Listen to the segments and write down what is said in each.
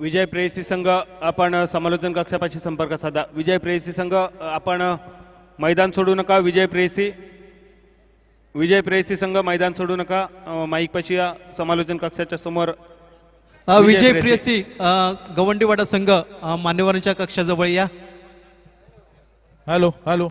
विजय प्रेयसी संघ आपण समालोचन कक्षापाशी संपर्क साधा। विजय प्रेयसी संघ आपण मैदान सोडू नका। विजय प्रेयसी संघ मैदान सोडू नका। माईक पाशी या समालोचन कक्षाच्या समोर। विजय प्रेयसी गवंडीवाडा संघ मान्यवरांच्या कक्षाजवळ या। हॅलो हॅलो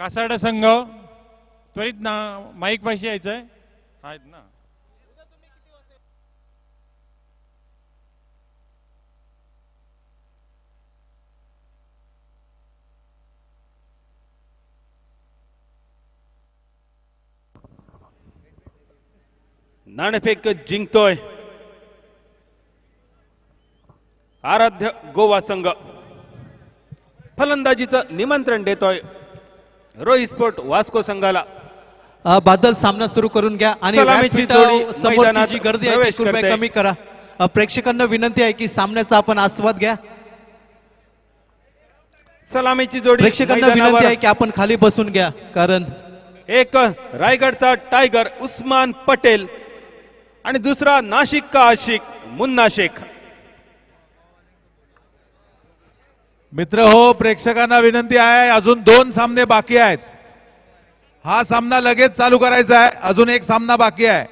कासाडा संघ त्वरित ना माईक पाशी यायचंय आहेत ना। नाणेफेक जिंकतोय आराध्य गोवा संघ। फलंदाजीचं निमंत्रण देतोय रोहित स्पोर्ट वास्को संघाला। बादल सामना सुरू करून घ्या आणि समोरची जी गर्दी आहे ती कृपया कमी करा। प्रेक्षकांना विनंती आहे की सामन्याचा आपण आस्वाद घ्या। सलामीची जोडी प्रेक्षकांना विनंती आहे की आपण खाली बसून घ्या कारण एक रायगडचा टायगर उस्मान पटेल आणि दुसरा नाशिक का आशिक मुन्ना शेख। मित्र हो, प्रेक्षकांना विनंती आहे अजून 2 सामने बाकी आहेत। हा सामना लगेच चालू करायचा आहे। अजून एक सामना बाकी आहे।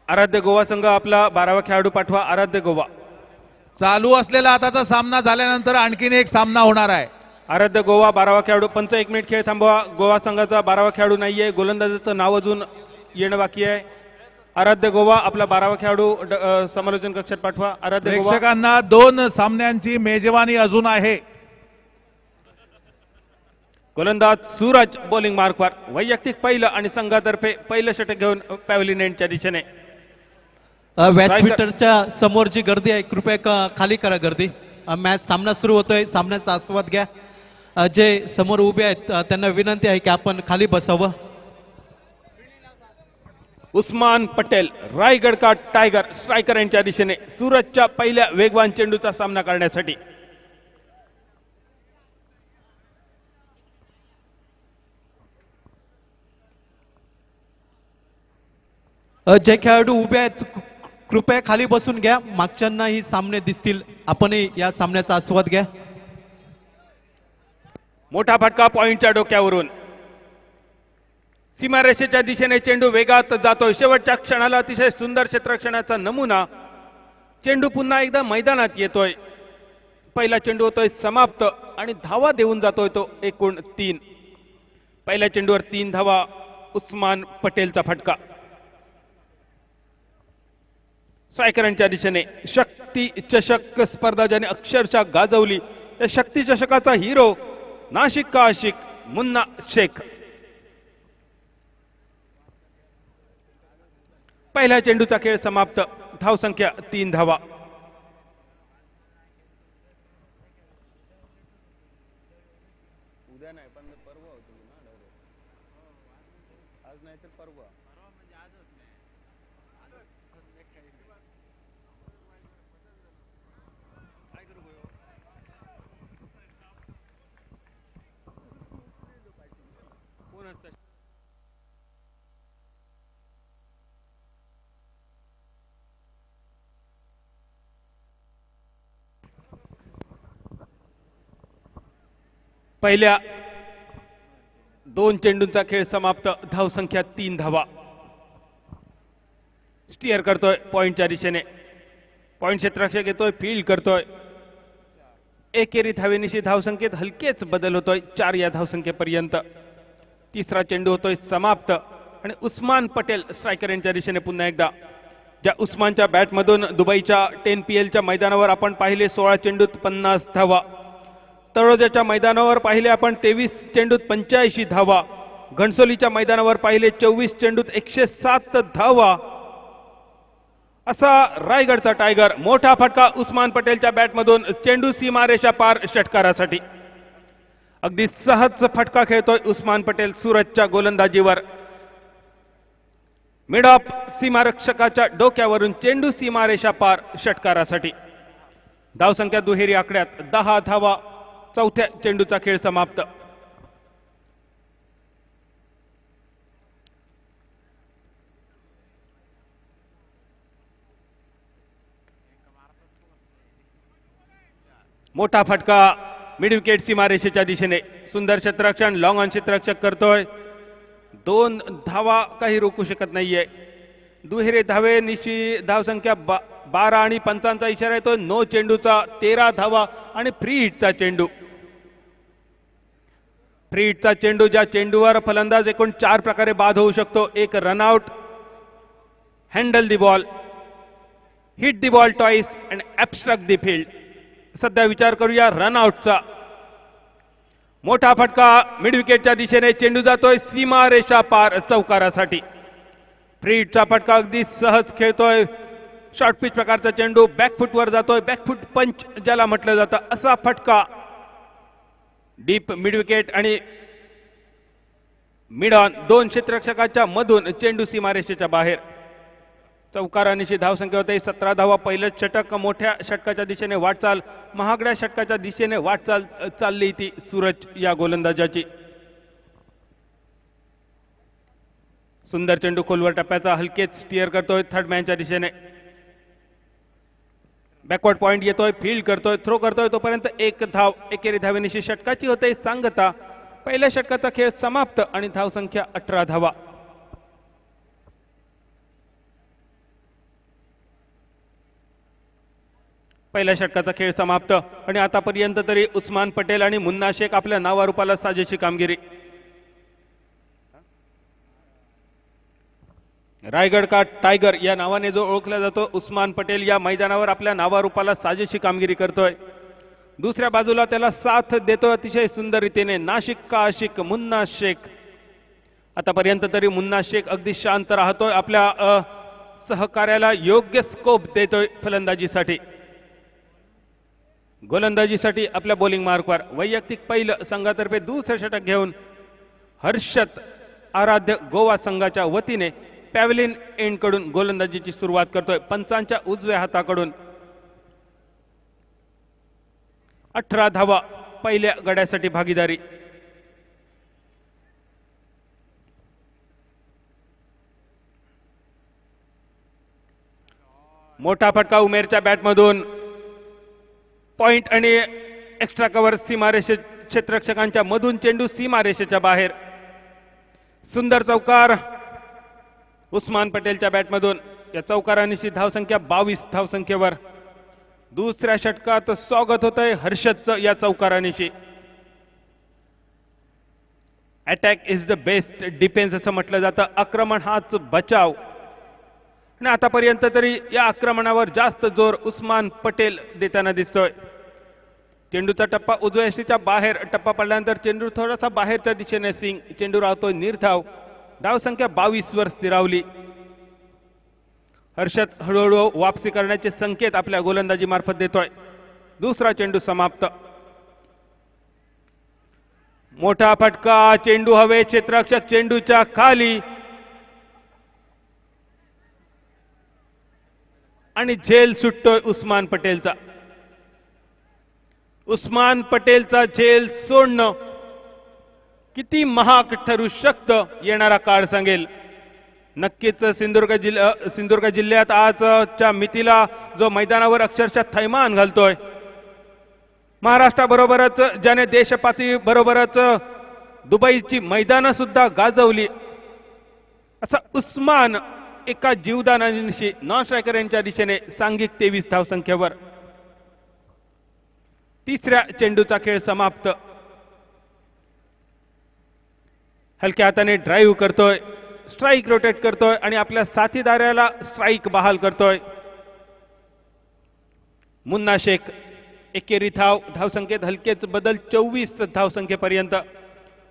आराध्य गोवा संघ आपला 12वा खेळाडू पाठवा। आराध्य गोवा चालू असलेला आताचा सामना झाल्यानंतर आणखीन एक सामना होणार आहे। आराध्य गोवा 12वा खेळाडू। पंच 1 मिनिट खेळ थांबवा। गोवा संघाचा 12वा खेळाडू नाहीये। गोलंदाजाचं नाव अजून येणं बाकी आहे। आराध्य गोवा आपला 12वा खेळाडू समालोचन कक्षात पाठवा। आराध्य गोवा प्रेक्षकांना 2 सामन्यांची मेजवानी अजून आहे। गोलंदाज सूरज बॉलिंग मार्कवर वैयक्तिक पहिलं आणि संघातर्फे पहिलं षटक घेऊन पॅव्हलियन एंडच्या दिशेने। व्यासपीठाच्या समोर जी गर्दी आहे कृपया खाली करा गर्दी। मॅच सामना सुरू होतोय। सामन्याचा आस्वाद घ्या। जे समोर उभे आहेत त्यांना विनंती आहे की आपण खाली बसावं। उस्मान पटेल रायगड का टायगर स्ट्रायकर यांच्या दिशेने सूरजच्या पहिल्या वेगवान चेंडूचा सामना करण्यासाठी। जे खेळाडू उभे आहेत कृपया खाली बसून घ्या। मागच्यांनाही सामने दिसतील। आपणही या सामन्याचा आस्वाद घ्या। मोठा फटका पॉइंटच्या डोक्यावरून सीमारेषेच्या दिशेने चेंडू वेगात जातोय। शेवटच्या क्षणाला अतिशय सुंदर क्षेत्ररक्षणाचा नमुना। चेंडू पुन्हा एकदा मैदानात येतोय। पहिला चेंडू होतोय समाप्त आणि धावा देऊन जातोय तो एकूण 3। पहिल्या चेंडूवर 3 धावा। उस्मान पटेलचा फटका। स्ट्रायकरांच्या दिशेने शक्ती चषक स्पर्धा ज्याने अक्षरशः गाजवली या शक्ती चषकाचा हिरो नाशिक का आशिक मुन्ना शेख। पहिल्या चेंडूचा खेळ समाप्त। धावसंख्या 3 धावा। उद्या नाही पण परवा होतो ना आज नाही तर परवा म्हणजे आजच नाही। पहिल्या 2 चेंडूंचा खेळ समाप्त। धावसंख्या 3 धावा। स्टीअर करतोय पॉइंटच्या दिशेने। पॉइंट क्षेत्ररक्षक येतोय फील्ड करतोय। एकेरी धावेनिशी धावसंख्येत हलकेच बदल होतोय 4 या धावसंख्येपर्यंत। तिसरा चेंडू होतोय समाप्त आणि उस्मान पटेल स्ट्रायकर यांच्या दिशेने पुन्हा एकदा। ज्या उस्मानच्या बॅटमधून दुबईच्या 10 PLच्या मैदानावर आपण पाहिले 16 चेंडूत 50 धावा। तळोजाच्या मैदानावर पाहिले आपण 23 चेंडूत 85 धावा। घणसोलीच्या मैदानावर पाहिले 24 चेंडूत 107 धावा। असा रायगडचा टायगर। मोठा फटका उस्मान पटेलच्या बॅटमधून चेंडू सीमारेषा पार षटकारासाठी। अगदी सहज फटका खेळतोय उस्मान पटेल सूरजच्या गोलंदाजीवर। मिड ऑफ सीमारक्षकाच्या डोक्यावरून चेंडू सीमारेषा पार षटकारासाठी। धावसंख्या दुहेरी आकड्यात 10 धावा चौथ्या चेंडूचा खेळ समाप्त. मोठा फटका मिड विकेट सीमारेषेच्या दिशेने. सुंदर क्षेत्ररक्षण, लॉंग ऑन क्षेत्ररक्षक करतोय. 2 धावा काही रोखू शकत नाहीये. दुहेरी धावे निशी धावसंख्या 12 आणि पंचांचा इशारा येतो. नो चेंडूचा 13 धावा आणि फ्री हिटचा चेंडू. फ्री हिटचा चेंडू ज्या चेंडूवर फलंदाज एकूण 4 प्रकारे बाद होऊ शकतो. एक run out, handle the ball, hit the ball twice and abstract the field. सध्या विचार करूया रनआउटचा. मोठा फटका मिड विकेटच्या दिशेने. चेंडू जातोय सीमारेषा पार चौकारासाठी. फ्री हिटचा फटका अगदी सहज खेळतोय. शॉर्ट पिच प्रकारचा चेंडू बॅकफुटवर जातोय. बॅकफुट पंच ज्याला म्हटलं जातं असा फटका. डीप मिड विकेट आणि मिड ऑन 2 क्षेत्ररक्षकाच्या मधून चेंडू सीमारेषेच्या बाहेर. चौकारानिशी धावसंख्या होते 17 धावा. पहिलंच षटक. मोठ्या षटकाच्या दिशेने वाटचाल, महागड्या षटकाच्या दिशेने वाटचाल चालली ती सूरज या गोलंदाजाची. सुंदर चेंडू खोलवर टप्प्याचा हलकेच स्टिअर करतोय थर्ड मॅनच्या दिशेने. बॅकवर्ड पॉइंट येतोय, फील्ड करतोय, थ्रो करतोय. तोपर्यंत 1 धाव. एकेरी धावेनिशी षटकाची होते सांगता. पहिल्या षटकाचा खेळ समाप्त आणि धावसंख्या 18 धावा. पहिल्या षटकाचा खेळ समाप्त आणि आतापर्यंत तरी उस्मान पटेल आणि मुन्ना शेख आपल्या नावारूपाला साजेशी कामगिरी. रायगड का टायगर या नावाने जो ओळखला जातो उस्मान पटेल या मैदानावर आपल्या नावारूपाला साजेशी कामगिरी करतोय. दुसऱ्या बाजूला त्याला साथ देतोय अतिशय सुंदर रीतीने नाशिक का आशिक मुन्ना शेख. आतापर्यंत तरी मुन्ना शेख अगदी शांत राहतोय. आपल्या सहकार्याला योग्य स्कोप देतोय फलंदाजीसाठी. गोलंदाजीसाठी आपल्या बॉलिंग मार्कवर वैयक्तिक पहिलं संघातर्फे दुसरं षटक घेऊन हर्षद आराध्य गोवा संघाच्या वतीने पॅव्हलिन एंड कडून गोलंदाजीची सुरुवात करतोय. पंचांच्या उजव्या हाताकडून 18 धावा पहिल्या गड्यासाठी भागीदारी. मोठा फटका उमेरच्या बॅटमधून. पॉइंट आणि एक्स्ट्रा कव्हर सीमारेषे क्षेत्ररक्षकांच्या मधून चेंडू सीमारेषेच्या बाहेर. सुंदर चौकार उस्मान पटेलच्या बॅटमधून. या चौकारानिशी धावसंख्या 22 धावसंख्येवर. दुसऱ्या षटकात स्वागत होतंय हर्षदचं या चौकारानिशी. Attack is the best defence असं म्हटलं जातं. आक्रमण हाच बचाव. आणि आतापर्यंत तरी या आक्रमणावर जास्त जोर उस्मान पटेल देताना दिसतोय. चेंडूचा टप्पा उजव्या यष्टीच्या बाहेर. टप्पा पडल्यानंतर चेंडू थोडासा बाहेरच्या दिशेने स्विंग. चेंडू राहतोय निर्धाव. धावसंख्या 22 वर स्थिरावली. हर्षद हळूहळू वापसी करण्याचे संकेत आपल्या गोलंदाजी मार्फत देतोय. दुसरा चेंडू समाप्त. मोठा फटका. चेंडू हवे. क्षेत्ररक्षक चेंडूच्या खाली आणि झेल सुटतोय उस्मान पटेलचा. उस्मान पटेलचा झेल सोडणं किती महाग ठरू शकतं येणारा काळ सांगेल. नक्कीच सिंधुदुर्ग जिल्ह्यात आजच्या मितीला जो मैदानावर अक्षरशः थैमान घालतोय. महाराष्ट्राबरोबरच ज्याने देशपातळी बरोबरच दुबईची मैदानं सुद्धा गाजवली असा उस्मान एका जीवदानानिशी नॉन स्ट्रायकर यांच्या दिशेने सांघिक 23 धावसंख्येवर. तिसऱ्या चेंडूचा खेळ समाप्त. हलक्या हाताने ड्राईव्ह करतोय, स्ट्राईक रोटेट करतोय आणि आपल्या साथीदाराला स्ट्राईक बहाल करतोय. मुन्ना शेख एकेरी धावसंख्येत हलकेच बदल 24 धावसंख्येपर्यंत.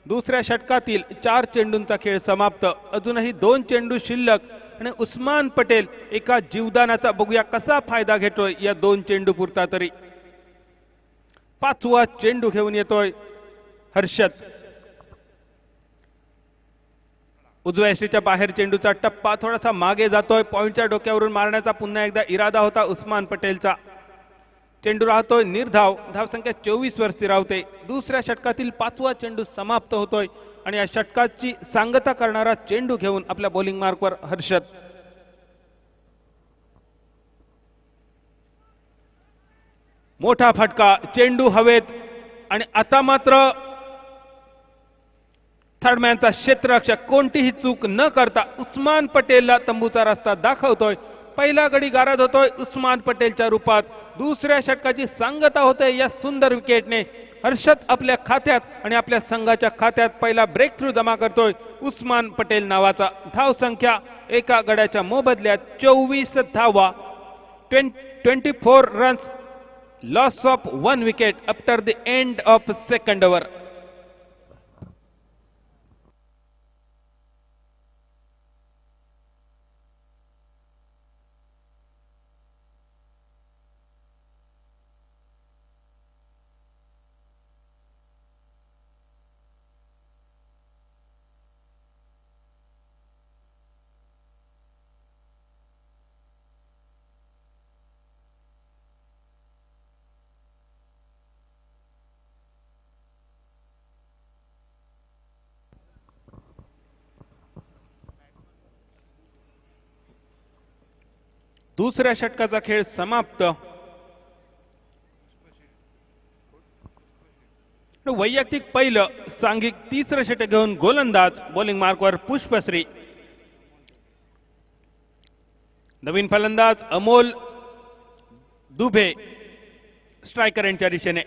दुसऱ्या षटकातील 4 चेंडूंचा खेळ समाप्त. अजूनही 2 चेंडू शिल्लक आणि उस्मान पटेल एका जीवदानाचा बघूया कसा फायदा घेतोय या 2 चेंडू पुरता तरी. 5वा चेंडू घेऊन येतोय हर्षद. उजव्या यष्टीच्या बाहेर चेंडूचा टप्पा थोडासा मागे जातोय. पॉइंटच्या डोक्यावरून मारण्याचा पुन्हा एकदा इरादा होता उस्मान पटेलचा. चेंडू राहतोय निर्धाव, धावसंख्या 24 वर स्थिरावते. दुसऱ्या षटकातील 5वा चेंडू समाप्त होतोय आणि या षटकाची सांगता करणारा चेंडू घेऊन आपल्या बॉलिंग मार्कवर हर्षद. मोठा फटका, चेंडू हवेत आणि आता मात्र थर्डमॅनचा क्षेत्ररक्षक कोणतीही चूक न करता उस्मान पटेलला तंबूचा रस्ता दाखवतोय. पहिला गडी गारद होतोय उस्मान पटेलच्या रूपात. दुसऱ्या षटकाची सांगता होते या सुंदर विकेटने. हर्षद आपल्या खात्यात आणि आपल्या संघाच्या खात्यात पहिला ब्रेक थ्रू जमा करतोय उस्मान पटेल नावाचा. धावसंख्या एका गड्याच्या मोबदल्यात 24 धावा. 24 runs, loss of 1 wicket after the end of second over. दुसऱ्या षटकाचा खेळ समाप्त. वैयक्तिक पहिलं, सांघिक तिसरं षटक घेऊन गोलंदाज बॉलिंग मार्कवर पुष्पश्री. नवीन फलंदाज अमोल दुबे स्ट्रायकर यांच्या दिशेने.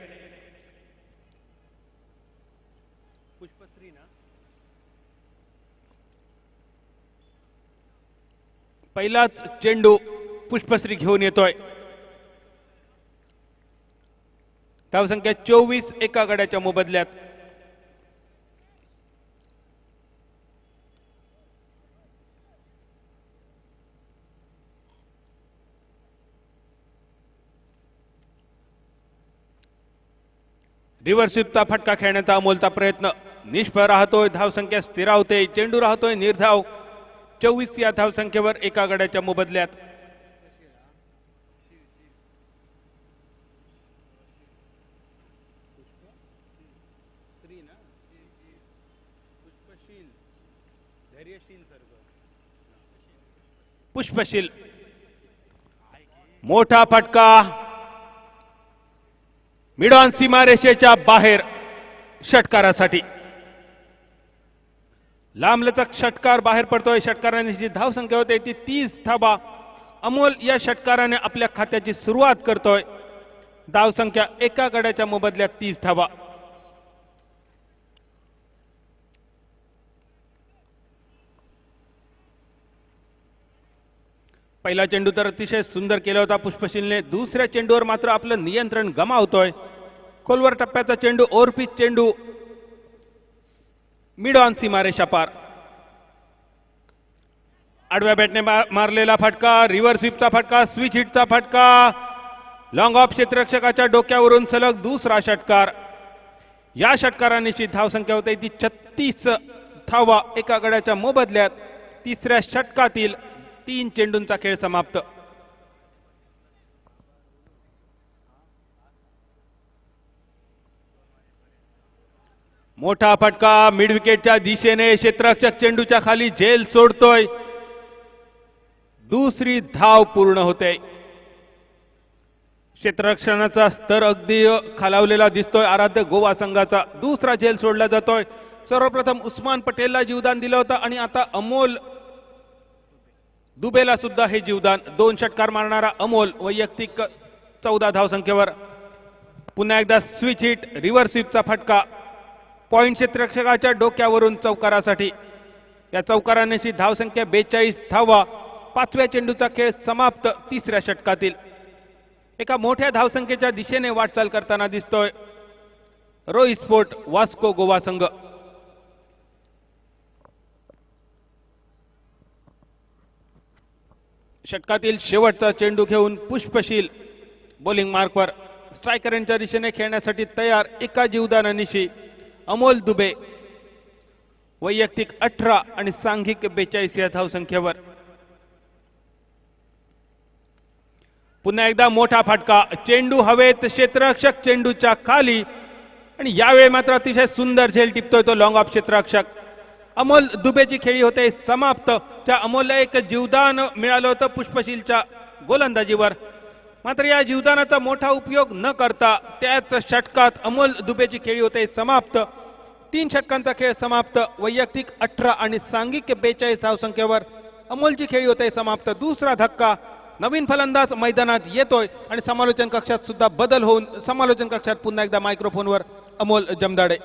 पहिलाच चेंडू पुष्पश्री घेऊन येतोय. धावसंख्या 24 एका गड्याच्या मोबदल्यात. रिव्हर्स स्वीपचा फटका खेळण्याचा अमोलचा प्रयत्न निष्फळ राहतोय. धावसंख्या स्थिरावते. चेंडू राहतोय निर्धाव. 24 या धावसंख्येवर एका गड्याच्या मोबदल्यात. पुष्पशील, मोठा फटका मिडॉन सीमारेषेच्या बाहेर षटकारासाठी. लांबलचक षटकार बाहेर पडतोय. षटकाराने जी धावसंख्या होते ती 30 धावा. अमोल या षटकाराने आपल्या खात्याची सुरुवात करतोय. धावसंख्या एका गड्याच्या मोबदल्यात 30 धावा. पहिला चेंडू तर अतिशय सुंदर केला होता पुष्पशीलने. दुसऱ्या चेंडूवर मात्र आपलं नियंत्रण गमावतोय. खोलवर टप्प्याचा चेंडू, ओव्हरपिच चेंडू, मिड ऑन सीमारेषा पार. आडव्या बॅटने मारलेला फटका, रिव्हर्स स्वीपचा फटका, स्विच हिटचा फटका, लॉंग ऑफ क्षेत्ररक्षकाच्या डोक्यावरून सलग दुसरा षटकार. या षटकारांची धावसंख्या होते ती 36 धावा एका गड्याच्या मोबदल्यात. तिसऱ्या षटकातील 3 चेंडूंचा खेळ समाप्त. मोठा फटका मिड विकेटच्या दिशेने. क्षेत्ररक्षक चेंडूच्या खाली झेल सोडतोय. दुसरी धाव पूर्ण होते. क्षेत्ररक्षणाचा स्तर अगदी खालावलेला दिसतोय आराध्य गोवा संघाचा. दुसरा झेल सोडला जातोय. सर्वप्रथम उस्मान पटेलला जीवदान दिलं होतं आणि आता अमोल दुबेला सुद्धा हे जीवदान. 2 षटकार मारणारा अमोल वैयक्तिक 14 धावसंख्येवर. पुन्हा एकदा स्विच हिट, रिव्हर्स स्वीपचा फटका, पॉइंट क्षेत्ररक्षकाच्या डोक्यावरून चौकारासाठी. या चौकारानेची धावसंख्या 42 धावा. 5व्या चेंडूचा खेळ समाप्त. तिसऱ्या षटकातील एका मोठ्या धावसंख्येच्या दिशेने वाटचाल करताना दिसतोय रोई स्पोर्ट वास्को गोवा संघ. षटकातील शेवटचा चेंडू घेऊन पुष्पशील बॉलिंग मार्कवर. स्ट्रायकर यांच्या दिशेने खेळण्यासाठी तयार. एका जीवदानानिशी अमोल दुबे वैयक्तिक 18 आणि सांघिक 42 या धावसंख्येवर. पुन्हा एकदा मोठा फटका, चेंडू हवेत, क्षेत्ररक्षक चेंडूच्या खाली आणि यावेळी मात्र अतिशय सुंदर झेल टिपतोय तो लॉंग ऑफ क्षेत्ररक्षक. अमोल दुबेची खेळी होते समाप्त. त्या अमोलला एक जीवदान मिळालं होतं पुष्पशीलच्या गोलंदाजीवर, मात्र या जीवदानाचा मोठा उपयोग न करता त्याच षटकात अमोल दुबेची खेळी होते समाप्त. 3 षटकांचा खेळ समाप्त. वैयक्तिक 18 आणि सांघिक 42 धावसंख्येवर अमोलची खेळी होते समाप्त. दुसरा धक्का, नवीन फलंदाज मैदानात येतोय आणि समालोचन कक्षात सुद्धा बदल होऊन समालोचन कक्षात पुन्हा एकदा मायक्रोफोनवर अमोल जमदाडे.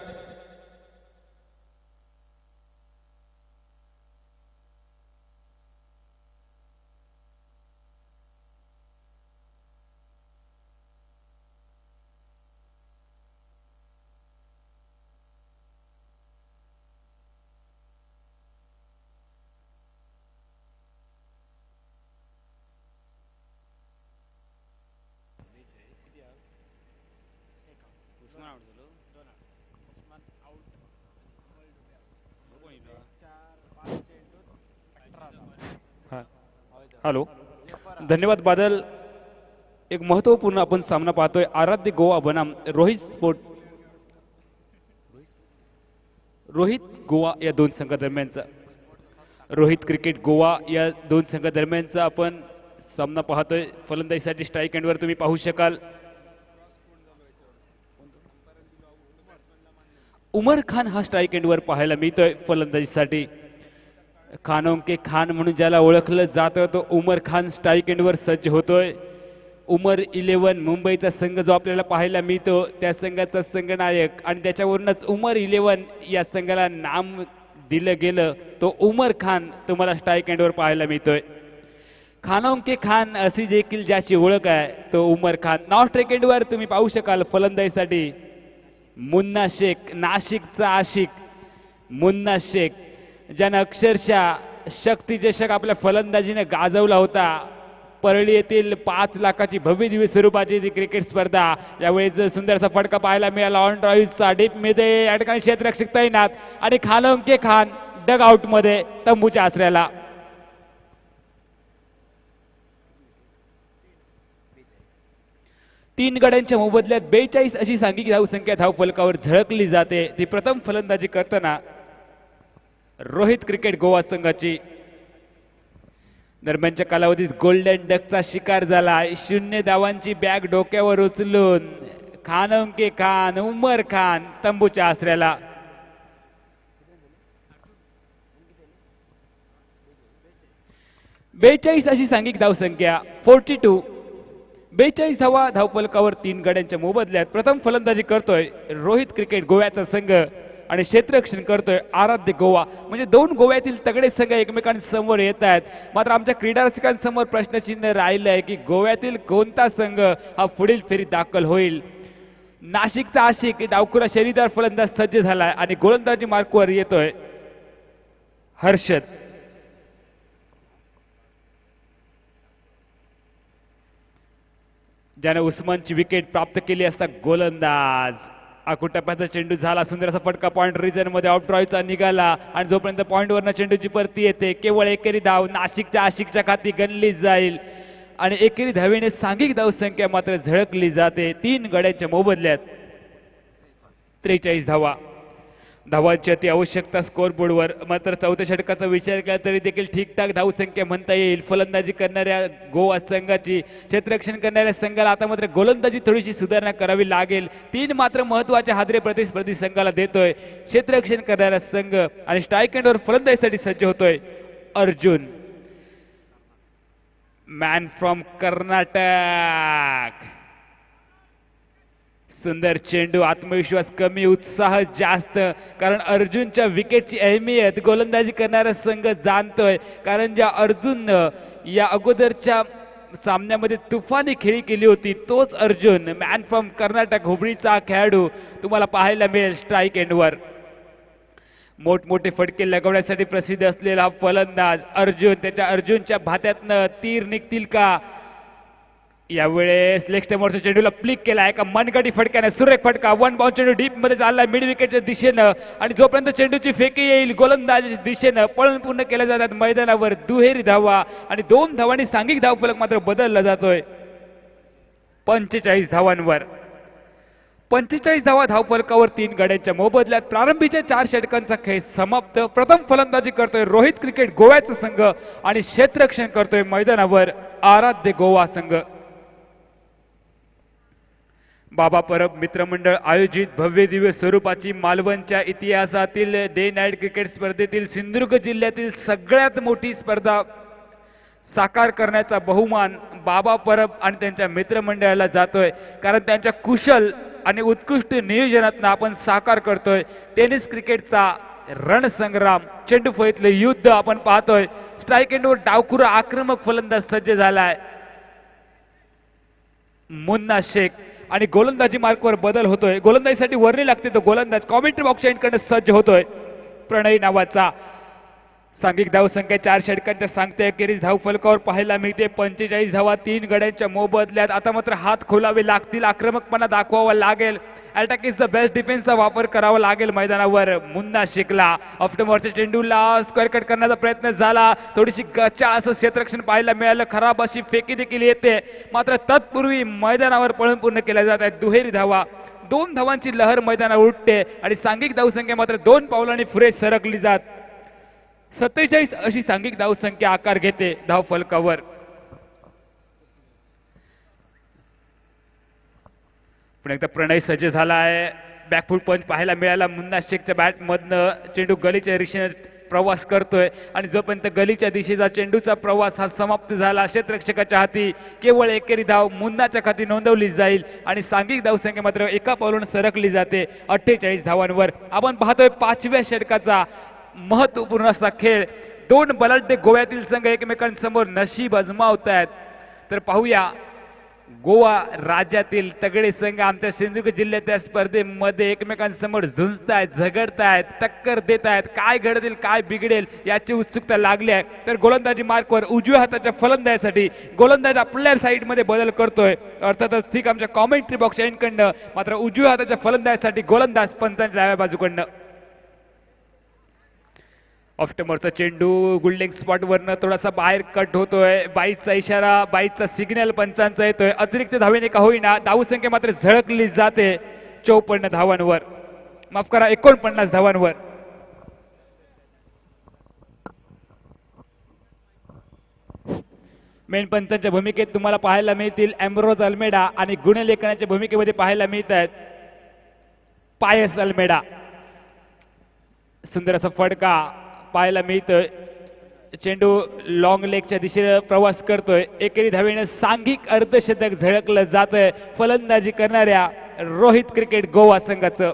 हॅलो, धन्यवाद बादल. एक महत्वपूर्ण आपण सामना पाहतोय. आराध्य गोवा बनाम रोहित गोवा या दोन संघादरम्यानचा, रोहित क्रिकेट गोवा या दोन संघादरम्यानचा आपण सामना पाहतोय. फलंदाजीसाठी स्ट्राईक एंडवर तुम्ही पाहू शकाल उमर खान हा स्ट्राईक एंडवर पाहायला मिळतोय फलंदाजीसाठी. खानों के खान म्हणून ज्याला ओळखलं जातं तो उमर खान स्ट्राईक एंडवर सज्ज होतोय. उमर 11 मुंबईचा संघ जो आपल्याला पाहायला मिळतो त्या संघाचा संघनायक आणि त्याच्यावरूनच उमर 11 या संघाला नाम दिलं गेलं तो उमर खान तुम्हाला स्ट्राईक एंडवर पाहायला मिळतोय. खानों के खान अशी देखील ज्याची ओळख आहे तो उमर खान. नाव स्ट्राईक एंडवर तुम्ही पाहू शकाल फलंदाजीसाठी मुन्ना शेख, नाशिकचा आशिक मुन्ना शेख, ज्यानं अक्षरशः शक्ती चषक आपल्या फलंदाजीने गाजवला होता. परळी येथील 5 लाखाची भव्य दिव्य स्वरूपाची ती क्रिकेट स्पर्धा. यावेळी सुंदरसा फटका पाहायला मिळाला ऑन ड्राईव्हचा डीप मध्ये. या ठिकाणी क्षेत्ररक्षक तैनात आणि खानों के खान डग आउट मध्ये तंबूच्या आसऱ्याला. तीन गड्यांच्या मोबदल्यात 42 अशी सांघिक धावसंख्या धावफलकावर झळकली जाते. ती प्रथम फलंदाजी करताना रोहित क्रिकेट गोवा संघाची. दरम्यानच्या कालावधीत गोल्डन डकचा शिकार झाला. 0 धावांची बॅग डोक्यावर उचलून खानों के खान उमर खान तंबूच्या आसऱ्याला. बेचाळीस अशी सांघिक धावसंख्या 42. 42 धावा धावफलकावर 3 गड्यांच्या मोबदल्यात प्रथम फलंदाजी करतोय रोहित क्रिकेट गोव्याचा संघ आणि क्षेत्ररक्षण करतोय आराध्य गोवा. म्हणजे 2 गोव्यातील तगडे संघ एकमेकांसमोर येत आहेत. मात्र आमच्या क्रीडा रसिकांसमोर प्रश्नचिन्ह राहिलंय की गोव्यातील कोणता संघ हा पुढील फेरीत दाखल होईल. नाशिकचा आशिक डावखुरा शैलीदार फलंदाज सज्ज झालाय आणि गोलंदाजी मार्कवर येतोय हर्षद. ज्याने उस्मानची विकेट प्राप्त केली असता गोलंदाज. आकुटप्प्याचा चेंडू झाला. सुंदर असा फटका पॉइंट रिजन मध्ये ऑफ ड्राईव्हचा निघाला आणि जोपर्यंत पॉइंट वरनं चेंडूची परती येते केवळ एकेरी धाव नाशिकच्या आशिकच्या खाती गणली जाईल आणि एकेरी धावेने सांघिक धावसंख्या मात्र झळकली जाते. 3 गड्यांच्या मोबदल्यात 43 धावा. धावांची अति आवश्यकता स्कोअरबोर्डवर. मात्र चौथ्या षटकाचा विचार केला तरी देखील ठीकठाक धावसंख्या म्हणता येईल फलंदाजी करणाऱ्या गोवा संघाची. क्षेत्ररक्षण करणाऱ्या संघाला आता मात्र गोलंदाजी थोडीशी सुधारणा करावी लागेल. 3 मात्र महत्वाचे हादरे प्रतिस्पर्धी संघाला देतोय क्षेत्ररक्षण करणारा संघ आणि स्ट्राईक एंडवर फलंदाजीसाठी सज्ज होतोय अर्जुन मॅन फ्रॉम कर्नाटक. सुंदर चेंडू, आत्मविश्वास कमी, उत्साह जास्त, कारण अर्जुनच्या विकेटची अहमियत गोलंदाजी करणारा संघ जाणतोय. कारण ज्या अर्जुननं या अगोदरच्या सामन्यामध्ये तुफानी खेळी केली होती तोच अर्जुन मॅन फ्रॉम कर्नाटक हुबळीचा खेळाडू तुम्हाला पाहायला मिळेल स्ट्राईक एंडवर. मोठमोठे फटके लगवण्यासाठी प्रसिद्ध असलेला फलंदाज अर्जुन. त्याच्या अर्जुनच्या भात्यातनं तीर निघतील का? यावेळेस लेग स्टंपवरच्या चेंडूला प्लिक केला एका मनगटी फटक्याने. सुरेख फटका, 1 बाउंड चेंडू डीप मध्ये चालला मिड विकेटच्या दिशेनं आणि जोपर्यंत चेंडूची फेकी येईल गोलंदाजीच्या दिशेनं पळून पूर्ण केल्या जातात मैदानावर दुहेरी धावा आणि 2 धावांनी सांघिक धावफलक मात्र बदलला जातोय. 45 धावांवर. 45 धावा धावफलकावर 3 गड्यांच्या मोबदल्यात प्रारंभीच्या 4 षटकांचा खेळ समाप्त. प्रथम फलंदाजी करतोय रोहित क्रिकेट गोव्याचा संघ आणि क्षेत्ररक्षण करतोय मैदानावर आराध्य गोवा संघ. बाबा परब मित्रमंडळ आयोजित भव्य दिव्य स्वरूपाची मालवणच्या इतिहासातील डे नाईट क्रिकेट स्पर्धेतील सिंधुदुर्ग जिल्ह्यातील सगळ्यात मोठी स्पर्धा साकार करण्याचा बहुमान बाबा परब आणि त्यांच्या मित्रमंडळाला जातोय. कारण त्यांच्या कुशल आणि उत्कृष्ट नियोजनातून आपण साकार करतोय टेनिस क्रिकेटचा रणसंग्राम. चेंडू फळीतले युद्ध आपण पाहतोय. स्ट्राईक एंडवर डावखुरा आक्रमक फलंदाज सज्ज झालाय मुन्ना शेख आणि गोलंदाजी मार्कवर बदल होतोय. गोलंदाजीसाठी वर्णी लागते तो गोलंदाज कॉमेंट्री बॉक्सच्या एंडकडे सज्ज होतोय. प्रणय नावाचा सांघिक धावसंख्या 4 षटकांच्या सांगते अखेरीस धावफलकावर पाहायला मिळते 45 धावा 3 गड्यांच्या मोबदल्यात. आता मात्र हात खोलावे लागतील, आक्रमकपणा दाखवावा लागेल. अटॅक इज द बेस्ट डिफेन्सचा वापर करावा लागेल मैदानावर मुन्ना शेखला. ऑफ्टमोरच्या चेंडूला स्क्वेअर कट करण्याचा प्रयत्न झाला. थोडीशी गचा असं क्षेत्ररक्षण पाहायला मिळालं. खराब अशी फेकी देखील येते. मात्र तत्पूर्वी मैदानावर पळून पूर्ण केल्या जात आहेत दुहेरी धावा. 2 धावांची लहर मैदानावर उठते आणि सांघिक धावसंख्या मात्र 2 पावलांनी पुढे सरकली जात 47 अशी सांघिक धावसंख्या आकार घेते धावफलकावर. पण एकदा प्रणय सज्ज झाला आहे. बॅकफूट पंच पाहायला मिळाला मुन्ना शेखच्या बॅट मधनं. चेंडू गलीच्या दिशेने प्रवास करतोय आणि जोपर्यंत गलीच्या दिशेचा चेंडूचा प्रवास हा समाप्त झाला क्षेत्ररक्षकाच्या हाती केवळ एकेरी धाव मुन्नाच्या खाती नोंदवली जाईल आणि सांघिक धावसंख्या मात्र एका पावलाने सरकली जाते 48 धावांवर. आपण पाहतोय 5व्या षटकाचा महत्वपूर्ण असा खेळ. 2 बलाढ्य गोव्यातील संघ एकमेकांसमोर नशीब आजमावत आहेत. तर पाहूया गोवा राज्यातील तगडे संघ आमच्या सिंधुदुर्ग जिल्ह्याच्या स्पर्धेमध्ये एकमेकांसमोर झुंजतायत, झगडतायत, टक्कर देत आहेत. काय घडतील काय बिघडेल याची उत्सुकता लागली आहे. तर गोलंदाजी मार्कवर उजव्या हाताच्या फलंदाजासाठी गोलंदाज आपल्या साईडमध्ये बदल करतोय. अर्थातच ठीक आमच्या कॉमेंट्री बॉक्स एंडकडनं मात्र उजव्या हाताच्या फलंदाजासाठी गोलंदाज पंचांच्या डाव्या बाजूकडनं. ऑफ्टमोरचा चेंडू गुल्डिंग स्पॉट वरनं थोडासा बाहेर कट होतोय. बाईचा इशारा, बाईचा सिग्नल पंचांचा येतोय. अतिरिक्त धावेने का होईना धावसंख्या मात्र झळकली जाते 54 धावांवर. माफ करा 49 धावांवर. मेन पंचांच्या भूमिकेत तुम्हाला पाहायला मिळतील एम्ब्रोज अल्मेडा आणि गुणलेखनाच्या भूमिकेमध्ये पाहायला मिळत आहेत पायस अल्मेडा. सुंदर असा फडका पाहायला मिळतोय. चेंडू लॉंग लेगच्या दिशेने प्रवास करतोय. एकेरी धावेने सांघिक अर्धशतक झळकलं जातंय फलंदाजी करणाऱ्या रोहित क्रिकेट गोवा संघाचं.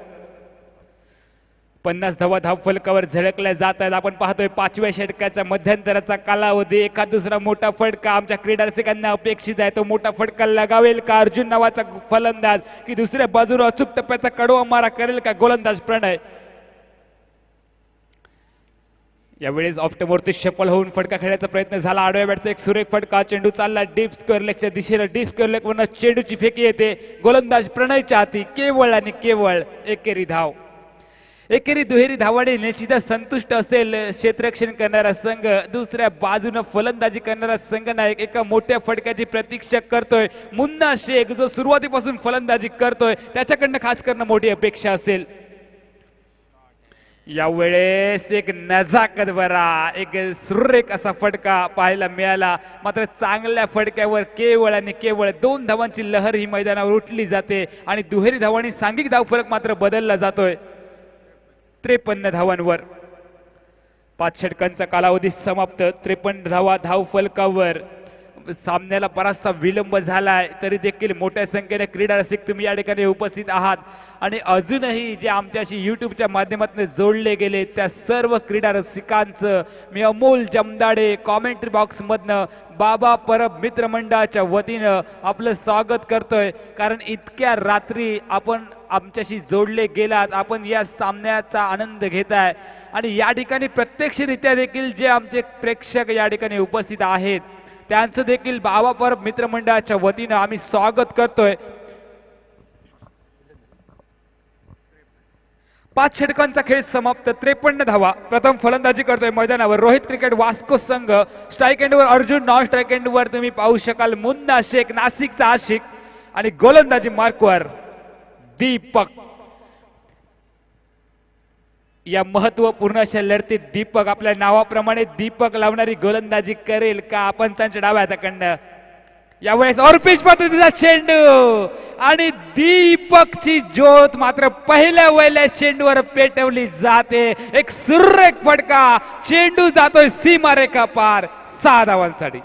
50 धावा धावफलकावर झळकल्या जात आहेत. आपण पाहतोय 5व्या षटकाच्या मध्यंतराचा कालावधी. एखाद दुसरा मोठा फटका आमच्या क्रीडा रसिकांना अपेक्षित आहे. तो मोठा फटका लगावेल का अर्जुन नावाचा फलंदाज की दुसऱ्या बाजूला अचूक टप्प्याचा कडवा मारा करेल का गोलंदाज प्रणय. यावेळेस ऑफ्टमोरती शफल होऊन फटका खेळण्याचा प्रयत्न झाला. आडव्या बॅटचा एक सुरेख फटका. चेंडू चालला डीप स्क्वेअर लेगच्या दिशेने. डीप स्क्वेअर लेग वरनं चेंडूची फेकी येते गोलंदाज प्रणयच्या हाती. केवळ आणि केवळ एकेरी धाव. एकेरी दुहेरी धावाने निश्चितच संतुष्ट असेल क्षेत्ररक्षण करणारा संघ. दुसऱ्या बाजूने फलंदाजी करणारा संघ नायक एका मोठ्या फटक्याची प्रतीक्षा करतोय. मुन्ना शेख जो सुरुवातीपासून फलंदाजी करतोय त्याच्याकडनं खास करणं मोठी अपेक्षा असेल. यावेळेस एक नजाकत भरा एक सुरेख असा फटका पाहायला मिळाला. मात्र चांगल्या फटक्यावर केवळ आणि केवळ 2 धावांची लहर ही मैदानावर उठली जाते आणि दुहेरी धावांनी सांघिक धावफलक मात्र बदलला जातोय 53 धावांवर. 5 षटकांचा कालावधी समाप्त. 53 धावा धावफलकावर. सामन्याला बराचसा विलंब झालाय तरी देखील मोठ्या संख्येने क्रीडा रसिक तुम्ही या ठिकाणी उपस्थित आहात आणि अजूनही जे आमच्याशी युट्यूबच्या माध्यमातून जोडले गेले त्या सर्व क्रीडा रसिकांचं मी अमोल जमदाडे कॉमेंट्री बॉक्स मधनं बाबा परब मित्रमंडळाच्या वतीनं आपलं स्वागत करतोय. कारण इतक्या रात्री आपण आमच्याशी जोडले गेलात. आपण या सामन्याचा आनंद घेताय आणि या ठिकाणी प्रत्यक्षरित्या देखील जे आमचे प्रेक्षक या ठिकाणी उपस्थित आहेत त्यांचं देखील बाबा परब मित्रमंडळाच्या वतीनं आम्ही स्वागत करतोय. 5 षटकांचा खेळ समाप्त. 53 धावा. प्रथम फलंदाजी करतोय मैदानावर रोहित क्रिकेट वास्को संघ. स्ट्राईक एंडवर अर्जुन, नॉन स्ट्राईक एंडवर तुम्ही पाहू शकाल मुन्ना शेख नाशिकचा आशिक आणि गोलंदाजी मार्कवर दीपक. या महत्वपूर्ण अशा लढतीत दीपक आपल्या नावाप्रमाणे दीपक लावणारी गोलंदाजी करेल का पंचांच्या डाव्या हाताकडनं. यावेळेस ऑर्पिच पद्धतीचा चेंडू आणि दीपकची ज्योत मात्र पहिल्या वहिल्या चेंडूवर पेटवली जाते. एक सुरेख फटका, चेंडू जातोय सीमारेखा पार 6 धावांसाठी.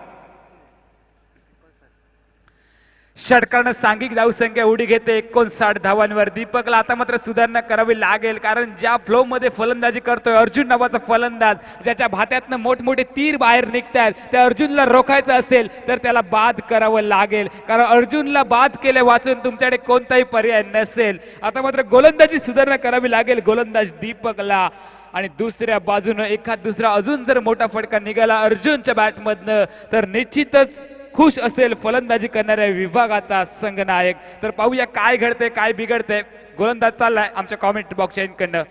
षटकानं सांघिक धावसंख्या उडी घेते 59 धावांवर. दीपकला आता मात्र सुधारणा करावी लागेल, कारण ज्या फ्लो मध्ये फलंदाजी करतोय अर्जुन नावाचा फलंदाज, ज्याच्या भात्यातनं मोठमोठे तीर बाहेर निघतात, त्या अर्जुनला रोखायचं असेल तर त्याला बाद करावं लागेल, कारण अर्जुनला बाद केले वाचून तुमच्याकडे कोणताही पर्याय नसेल. आता मात्र गोलंदाजी सुधारणा करावी लागेल गोलंदाज दीपकला. आणि दुसऱ्या बाजूनं एखाद दुसरा अजून जर मोठा फटका निघाला अर्जुनच्या बॅटमधनं तर निश्चितच खुश असेल फलंदाजी करणाऱ्या विभागाचा संघनायक. तर पाहूया काय घडते काय बिघडते. गोलंदाज चाललाय आमच्या कॉमेंट बॉक्सच्या इनकडनं.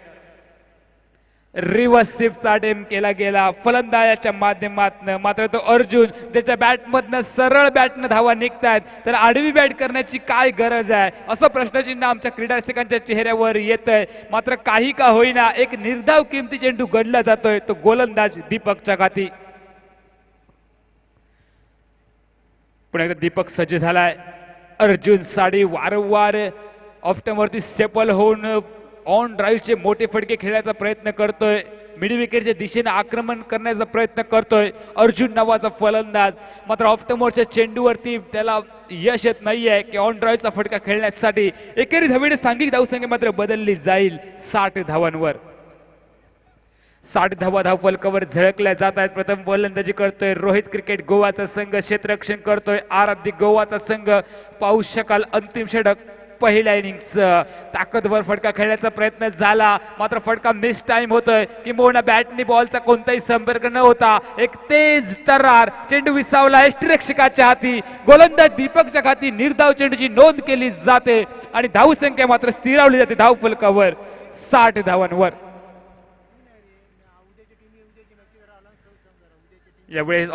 रिव्हर्स स्वीपचा अटेम्प्ट केला गेला फलंदाजाच्या माध्यमातून, मात्र तो अर्जुन ज्याच्या बॅटमधनं सरळ बॅटनं धावा निघतायत तर आडवी बॅट करण्याची काय गरज आहे असं प्रश्नचिन्ह आमच्या क्रीडारसिकांच्या चेहऱ्यावर येतंय. मात्र काही का होईना एक निर्धाव किमती चेंडू गडला जातोय तो गोलंदाज दीपकच्या घाती. पुन्हा एकदा दीपक सज्ज झालाय. अर्जुन साडी वारंवार ऑफ्टमवरती सेपल होऊन ऑन ड्राईव्हचे मोठे फटके खेळण्याचा प्रयत्न करतोय. मिड विकेटच्या दिशेने आक्रमण करण्याचा प्रयत्न करतोय अर्जुन नावाचा फलंदाज. मात्र ऑफ्टमवरच्या चेंडूवरती त्याला यश येत नाहीये की ऑन ड्राईव्हचा फटका खेळण्यासाठी. एकेरी धावेने सांघिक धावसंख्या मात्र बदलली जाईल 60 धावांवर. 60 धावा धावफलकावर झळकल्या जात आहेत. प्रथम गोलंदाजी करतोय रोहित क्रिकेट गोवाचा संघ, क्षेत्ररक्षण करतोय आराध्य गोवाचा संघ. पाहू शकाल अंतिम षटक पहिल्या इनिंगचं. ताकदवर फटका खेळण्याचा प्रयत्न झाला मात्र फटका मिस टाइम होतोय. किंबहुना बॅटनी बॉलचा कोणताही संपर्क न होता एक तेज तरार चेंडू विसावला यष्टिरक्षकाच्या हाती. गोलंदाज दीपकच्या हाती निर्धाव चेंडूची नोंद केली जाते आणि धावसंख्या मात्र स्थिरावली जाते धावफलकावर 60 धावांवर. यावेळेस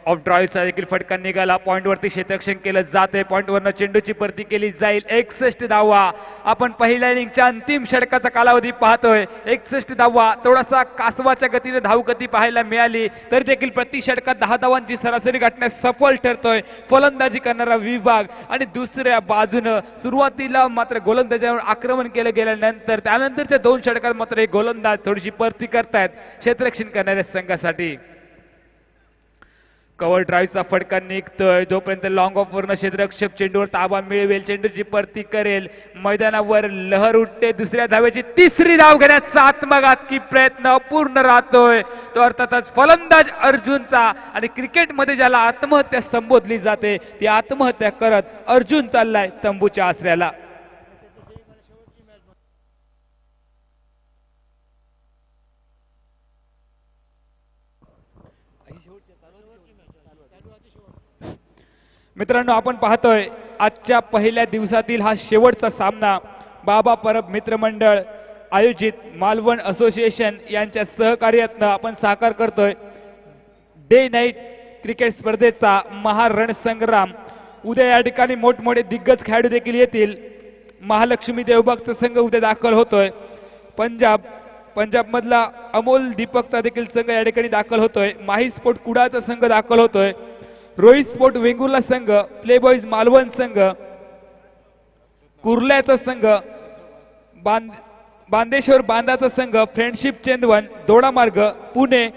ऑफ ड्राईव्हचा देखील फटका निघाला. पॉइंटवरती क्षेत्ररक्षण केलं जाते. पॉइंटवरनं चेंडूची परती केली जाईल. 61 धावा. आपण पहिल्या इनिंगच्या अंतिम षटकाचा कालावधी पाहतोय. 61 धावा. थोडासा कासवाच्या गतीने धावगती पाहायला मिळाली तर देखील प्रति षटकात 10 धावांची सरासरी गाठण्यास सफल ठरतोय फलंदाजी करणारा विभाग. आणि दुसऱ्या बाजूनं सुरुवातीला मात्र गोलंदाजावर आक्रमण केलं गेल्यानंतर त्यानंतरच्या 2 षटकात मात्र एक गोलंदाज थोडीशी परती करतायत क्षेत्ररक्षण करणाऱ्या संघासाठी. कव्हर ड्राईव्हचा फटका निघतोय. जोपर्यंत लॉंग ऑफ वरनं क्षेत्ररक्षक चेंडूवर ताबा मिळवेल चेंडूची परती करेल. मैदानावर लहर उठते. दुसऱ्या धावेची तिसरी धाव घेण्याचा आत्मघातकी प्रयत्न अपूर्ण राहतोय तो अर्थातच फलंदाज अर्जुनचा. आणि क्रिकेटमध्ये ज्याला आत्महत्या संबोधली जाते ती आत्महत्या करत अर्जुन चाललाय तंबूच्या आसऱ्याला. मित्रांनो आपण पाहतोय आजच्या पहिल्या दिवसातील हा शेवटचा सामना बाबा परब मित्रमंडळ आयोजित मालवण असोसिएशन यांच्या सहकार्यातनं आपण साकार करतोय डे नाईट क्रिकेट स्पर्धेचा महारणसंग्राम. उद्या या ठिकाणी मोठमोठे दिग्गज खेळाडू देखील येतील. महालक्ष्मी देवबागचा संघ उद्या दाखल होतोय. पंजाब मधला अमोल दीपकचा देखील संघ या ठिकाणी दाखल होतोय. माही स्पोर्ट कुडाचा संघ दाखल होतोय. रोहित स्पोर्ट वेंगुर्ला संघ, प्ले बॉईज मालवण संघ, कुर्ल्याचा संघ, बांदेश्वर बांदाचा संघ, फ्रेंडशिप चेंदवन, दोडामार्ग, पुणे,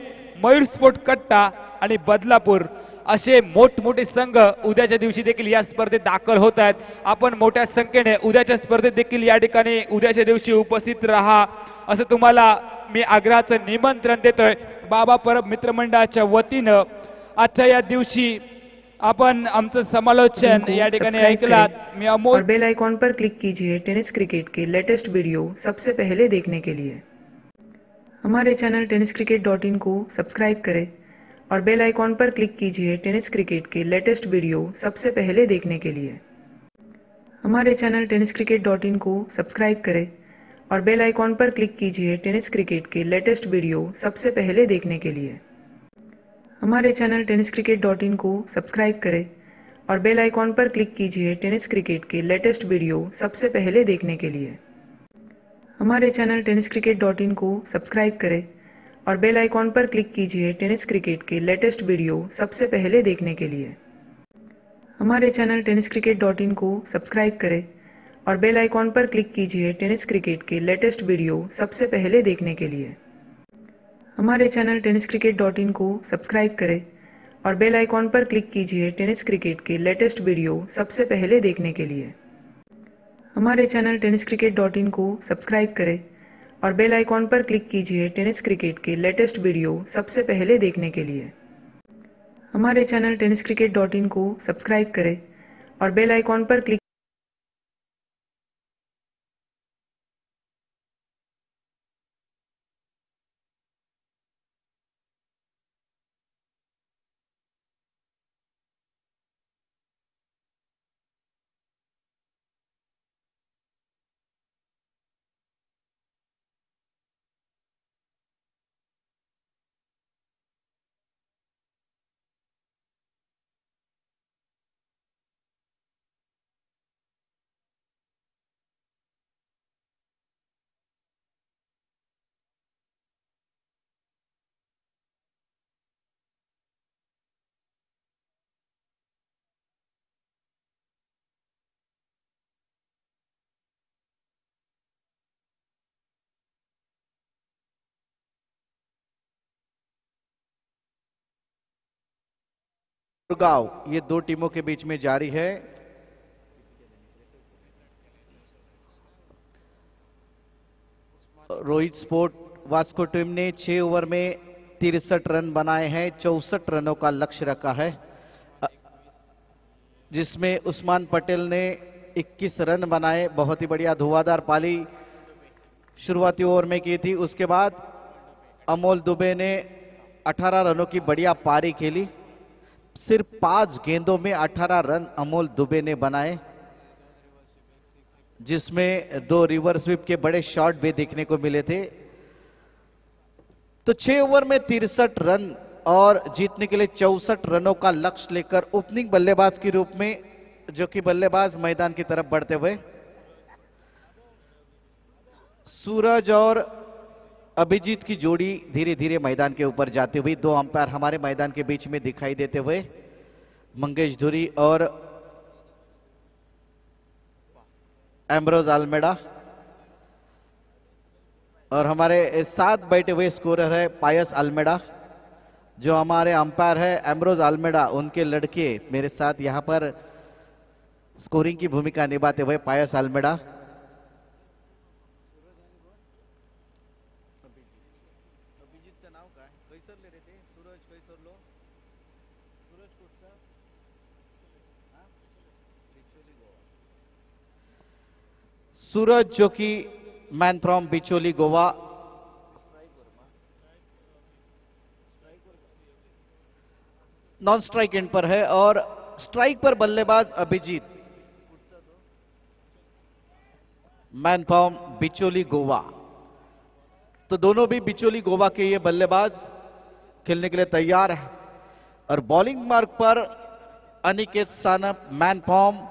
मयूर स्पोर्ट कट्टा आणि बदलापूर असे मोठमोठे संघ उद्याच्या दिवशी देखील या स्पर्धेत दाखल होत आहेत. आपण मोठ्या संख्येने उद्याच्या स्पर्धेत देखील या ठिकाणी उद्याच्या दिवशी उपस्थित राहा असं तुम्हाला मी आग्रहाचं निमंत्रण देतोय. बाबा परब मित्रमंडळाच्या वतीनं आजच्या या दिवशी अपन आमचं समालोचन या ठिकाणी ऐकलात. मी अमोल. बेल आइकॉन पर क्लिक कीजिए टेनिस क्रिकेट के लेटेस्ट वीडियो सबसे पहले देखने के लिए. हमारे चैनल tenniscricket.in को सब्सक्राइब करें और बेल आइकॉन पर क्लिक कीजिए टेनिस क्रिकेट के लेटेस्ट वीडियो सबसे पहले देखने के लिए. हमारे चैनल tenniscricket.in को सब्सक्राइब करें और बेल आइकॉन पर क्लिक कीजिए टेनिस क्रिकेट के लेटेस्ट वीडियो सबसे पहले देखने के लिए. हमारे चैनल tenniscricket.in को सब्सक्राइब करें और बेल आइकॉन पर क्लिक कीजिए टेनिस क्रिकेट के लेटेस्ट वीडियो सबसे पहले देखने के लिए। हमारे चैनल tenniscricket.in को सब्सक्राइब करें और बेल आइकॉन पर क्लिक कीजिए टेनिस क्रिकेट के लेटेस्ट वीडियो सबसे पहले देखने के लिए। हमारे चैनल tenniscricket.in को सब्सक्राइब करें और बेल आइकॉन पर क्लिक कीजिए टेनिस क्रिकेट के लेटेस्ट वीडियो सबसे पहले देखने के लिए। हमारे चैनल tenniscricket.in को सब्सक्राइब करें और बेल आइकॉन पर क्लिक कीजिए टेनिस क्रिकेट के लेटेस्ट वीडियो सबसे पहले देखने के लिए। हमारे चैनल tenniscricket.in को सब्सक्राइब करें और बेल आइकॉन पर क्लिक कीजिए टेनिस क्रिकेट के लेटेस्ट वीडियो सबसे पहले देखने के लिए। हमारे चैनल tenniscricket.in को सब्सक्राइब करें और बेल आइकॉन पर क्लिक गुड़गांव, ये दो टीमों के बीच में जारी है। रोहित स्पोर्ट वास्को टीम ने 6 ओवर में 63 रन बनाए हैं, 64 रनों का लक्ष्य रखा है, जिसमें उस्मान पटेल ने 21 रन बनाए। बहुत ही बढ़िया धुआंधार पाली शुरुआती ओवर में की थी। उसके बाद अमोल दुबे ने 18 रनों की बढ़िया पारी खेली। सिर्फ 5 गेंदों में 18 रन अमोल दुबे ने बनाए, जिसमें 2 रिवर्स स्वीप के बड़े शॉट भी देखने को मिले थे। तो 6 ओवर में 63 रन और जीतने के लिए 64 रनों का लक्ष्य लेकर ओपनिंग बल्लेबाज के रूप में, जो कि बल्लेबाज मैदान की तरफ बढ़ते हुए सूरज और अभिजीत की जोड़ी धीरे धीरे मैदान के ऊपर जाती हुई। 2 अंपायर हमारे मैदान के बीच में दिखाई देते हुए मंगेश धुरी और एम्ब्रोज अल्मेडा, और हमारे साथ बैठे हुए स्कोरर है पायस अल्मेडा। जो हमारे अंपायर है एम्ब्रोज अल्मेडा, उनके लड़के मेरे साथ यहाँ पर स्कोरिंग की भूमिका निभाते हुए पायस अल्मेडा। सूरज, जो कि man from Bicholi Goa, non strike end पर है, और स्ट्राइक पर बल्लेबाज अभिजीत, मैन फ्रॉम बिचोली गोवा। तो दोनों भी बिचोली गोवा के ये बल्लेबाज खेलने के लिए तैयार है। और बॉलिंग मार्ग पर अनिकेत सानप, मैन फ्रॉम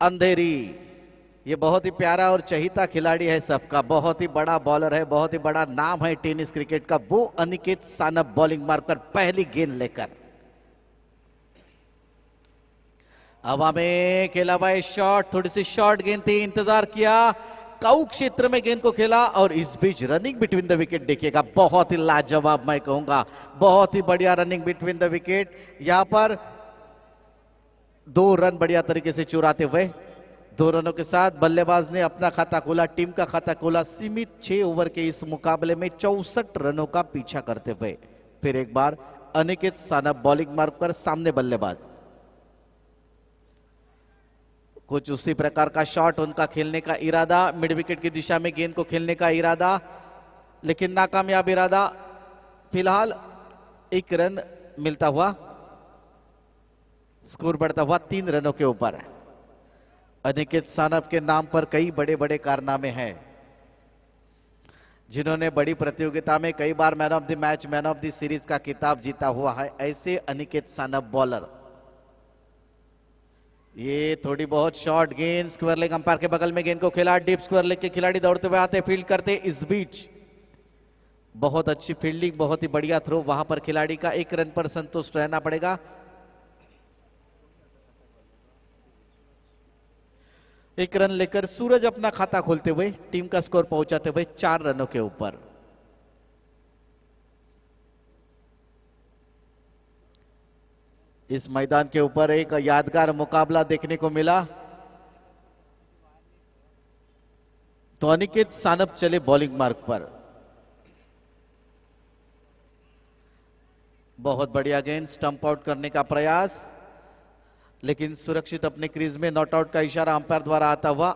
अंधेरी। ये बहुत ही प्यारा और चहीता खिलाड़ी है सबका, बहुत ही बड़ा बॉलर है, बहुत ही बड़ा नाम है टेनिस क्रिकेट का। वो अनिकेत सानप बॉलिंग मार्ग पर पहली गेंद लेकर हवा में खेला भाई शॉट, थोड़ी सी शॉर्ट गेंद थी, इंतजार किया, काऊ क्षेत्र में गेंद को खेला, और इस बीच रनिंग बिटवीन द विकेट देखिएगा, बहुत ही लाजवाब, मैं कहूंगा बहुत ही बढ़िया रनिंग बिटवीन द विकेट। यहां पर 2 रन बढ़िया तरीके से चुराते हुए 2 रनों के साथ बल्लेबाज ने अपना खाता खोला, टीम का खाता खोला। सीमित 6 ओवर के इस मुकाबले में 64 रनों का पीछा करते हुए फिर एक बार अनिकेत सानप बॉलिंग मार्ग पर सामने बल्लेबाज। कुछ उसी प्रकार का शॉट उनका खेलने का इरादा, मिड विकेट की दिशा में गेंद को खेलने का इरादा, लेकिन नाकामयाब इरादा। फिलहाल 1 रन मिलता हुआ, स्कोर बढ़ता हुआ 3 रनों के ऊपर। अनिकेत सानप के नाम पर कई बड़े बड़े कारनामे हैं। जिन्होंने बड़ी प्रतियोगिता में कई बार man of the match, man of the series का खिताब जीता हुआ है, ऐसे अनिकेत सानप बॉलर। ये थोड़ी बहुत शॉर्ट गेंद, स्क्वायर लेग अंपायर के बगल में गेंद को खेला, डीप स्क्वायर लेग के खिलाड़ी दौड़ते हुए आते, फील्ड करते, इस बीच बहुत अच्छी फील्डिंग, बहुत ही बढ़िया थ्रो, वहां पर खिलाड़ी का 1 रन पर संतुष्ट रहना पड़ेगा। 1 रन लेकर सूरज अपना खाता खोलते हुए टीम का स्कोर पहुंचाते हुए 4 रनों के ऊपर। इस मैदान के ऊपर एक यादगार मुकाबला देखने को मिला। तो अनिकेत सानप चले बॉलिंग मार्ग पर। बहुत बढ़िया गेंद, स्टंप आउट करने का प्रयास, लेकिन सुरक्षित अपने क्रीज में नॉट आउट का इशारा अंपायर द्वारा आता हुआ,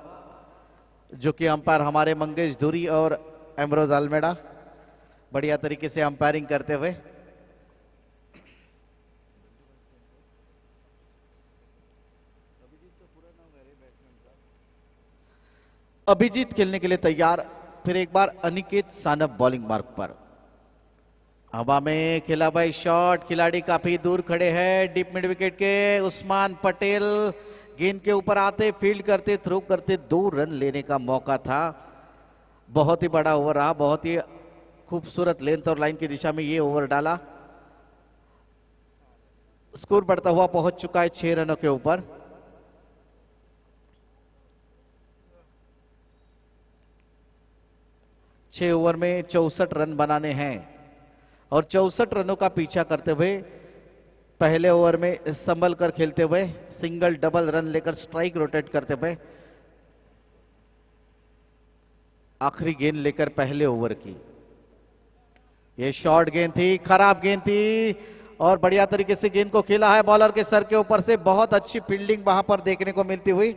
जो कि अंपायर हमारे मंगेश धुरी और एमरोज आलमेडा बढ़िया तरीके से अंपायरिंग करते हुए। अभिजीत खेलने के लिए तैयार, फिर एक बार अनिकेत सानप बॉलिंग मार्ग पर। हवा में खेला भाई शॉट, खिलाड़ी काफी दूर खड़े हैं डीप मिड विकेट के। उस्मान पटेल गेंद के ऊपर आते, फील्ड करते, थ्रो करते, 2 रन लेने का मौका था। बहुत ही बड़ा ओवर रहा, बहुत ही खूबसूरत लेंथ और लाइन की दिशा में ये ओवर डाला। स्कोर बढ़ता हुआ पहुंच चुका है 6 रनों के ऊपर। छह ओवर में 64 रन बनाने हैं और 64 रनों का पीछा करते हुए पहले ओवर में संभल कर खेलते हुए सिंगल डबल रन लेकर स्ट्राइक रोटेट करते हुए आखिरी गेंद लेकर पहले ओवर की। ये शॉर्ट गेंद थी, खराब गेंद थी और बढ़िया तरीके से गेंद को खेला है बॉलर के सर के ऊपर से। बहुत अच्छी फील्डिंग वहां पर देखने को मिलती हुई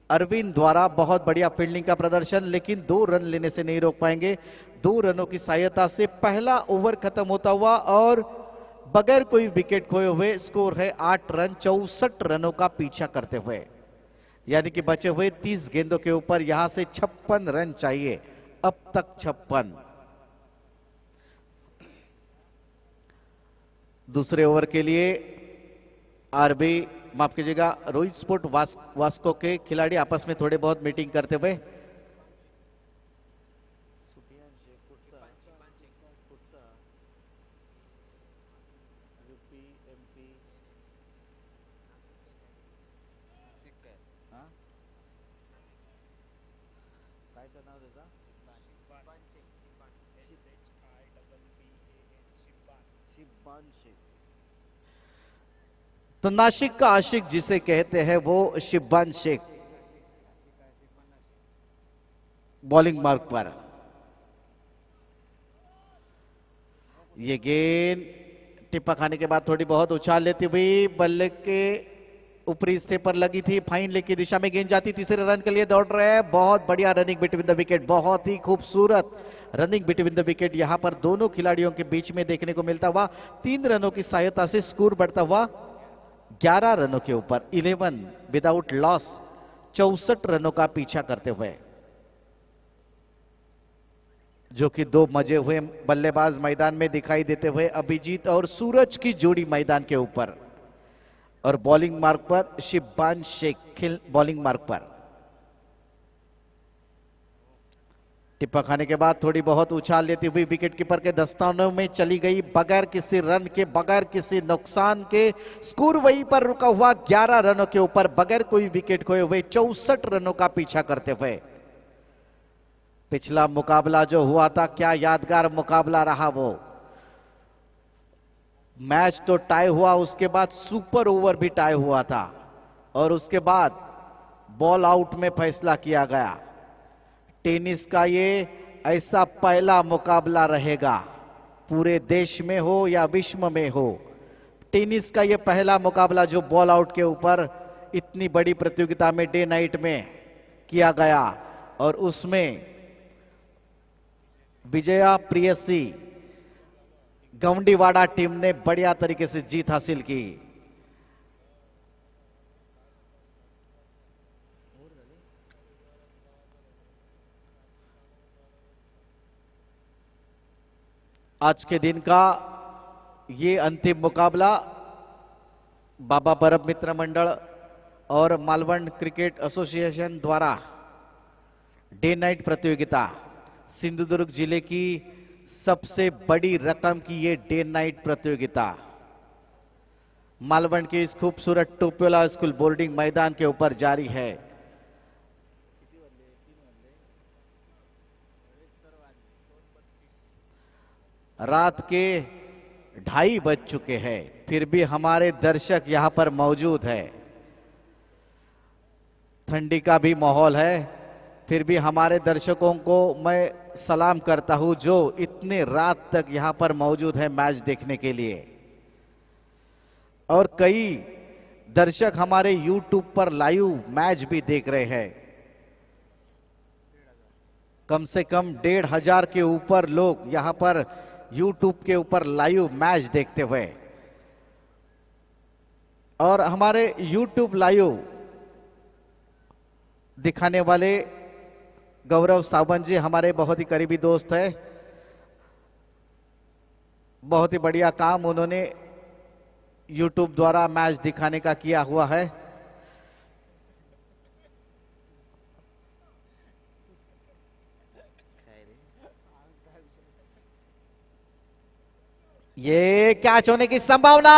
अरविंद द्वारा। बहुत बढ़िया फील्डिंग का प्रदर्शन, लेकिन 2 रन लेने से नहीं रोक पाएंगे। 2 रनों की सहायता से पहला ओवर खत्म होता हुआ और बगैर कोई विकेट खोए हुए स्कोर है 8 रन 64 रनों का पीछा करते हुए। यानी कि बचे हुए 30 गेंदों के ऊपर यहां से 56 रन चाहिए, अब तक 56। दूसरे ओवर के लिए आरबी, माफ कीजिएगा, रोहित स्पोर्ट वास्को के खिलाड़ी आपस में थोड़े बहुत मीटिंग करते हुए तो नासिक का आशिक जिसे कहते हैं वो शिब्बान शेख बॉलिंग मार्ग पर। ये गेंद टिप्पा खाने के बाद थोड़ी बहुत उछाल लेती हुई बल्ले के ऊपरी हिस्से पर लगी थी। फाइन लेग की दिशा में गेंद जाती, तीसरे रन के लिए दौड़ रहे हैं। बहुत बढ़िया रनिंग बिटवीन द विकेट, बहुत ही खूबसूरत रनिंग बिटवीन द विकेट यहां पर दोनों खिलाड़ियों के बीच में देखने को मिलता हुआ। 3 रनों की सहायता से स्कोर बढ़ता हुआ 11 रनों के ऊपर। 11 विदाउट लॉस, 64 रनों का पीछा करते हुए, जो कि 2 मजे हुए बल्लेबाज मैदान में दिखाई देते हुए अभिजीत और सूरज की जोड़ी मैदान के ऊपर। और बॉलिंग मार्ग पर शिब्बान शेख बॉलिंग मार्ग पर। टिप्पा खाने के बाद थोड़ी बहुत उछाल लेती हुई विकेट कीपर के दस्तानों में चली गई, बगैर किसी रन के, बगैर किसी नुकसान के। स्कोर वहीं पर रुका हुआ 11 रनों के ऊपर, बगैर कोई विकेट खोए हुए 64 रनों का पीछा करते हुए। पिछला मुकाबला जो हुआ था, क्या यादगार मुकाबला रहा वो। मैच तो टाई हुआ, उसके बाद सुपर ओवर भी टाई हुआ था और उसके बाद बॉल आउट में फैसला किया गया। टेनिस का ये ऐसा पहला मुकाबला रहेगा, पूरे देश में हो या विश्व में हो। टेनिस का ये पहला मुकाबला जो बॉल आउट के ऊपर इतनी बड़ी प्रतियोगिता में डे नाइट में किया गया और उसमें विजया प्रियसी गौंडीवाड़ा टीम ने बढ़िया तरीके से जीत हासिल की। आज के दिन का ये अंतिम मुकाबला बाबा परब मित्र मंडल और मालवण क्रिकेट एसोसिएशन द्वारा डे नाइट प्रतियोगिता, सिंधुदुर्ग जिले की सबसे बड़ी रकम की ये डे नाइट प्रतियोगिता मालवण के इस खूबसूरत टोप्योला स्कूल बोर्डिंग मैदान के ऊपर जारी है। रात के 2:30 बज चुके हैं, फिर भी हमारे दर्शक यहां पर मौजूद है। ठंडी का भी माहौल है, फिर भी हमारे दर्शकों को मैं सलाम करता हूं जो इतने रात तक यहां पर मौजूद है मैच देखने के लिए। और कई दर्शक हमारे YouTube पर लाइव मैच भी देख रहे हैं। कम से कम 1,500 के ऊपर लोग यहां पर YouTube के ऊपर लाइव मैच देखते हुए, और हमारे YouTube लाइव दिखाने वाले गौरव सावंत जी हमारे बहुत ही करीबी दोस्त है। बहुत ही बढ़िया काम उन्होंने YouTube द्वारा मैच दिखाने का किया हुआ है। ये कैच होने की संभावना,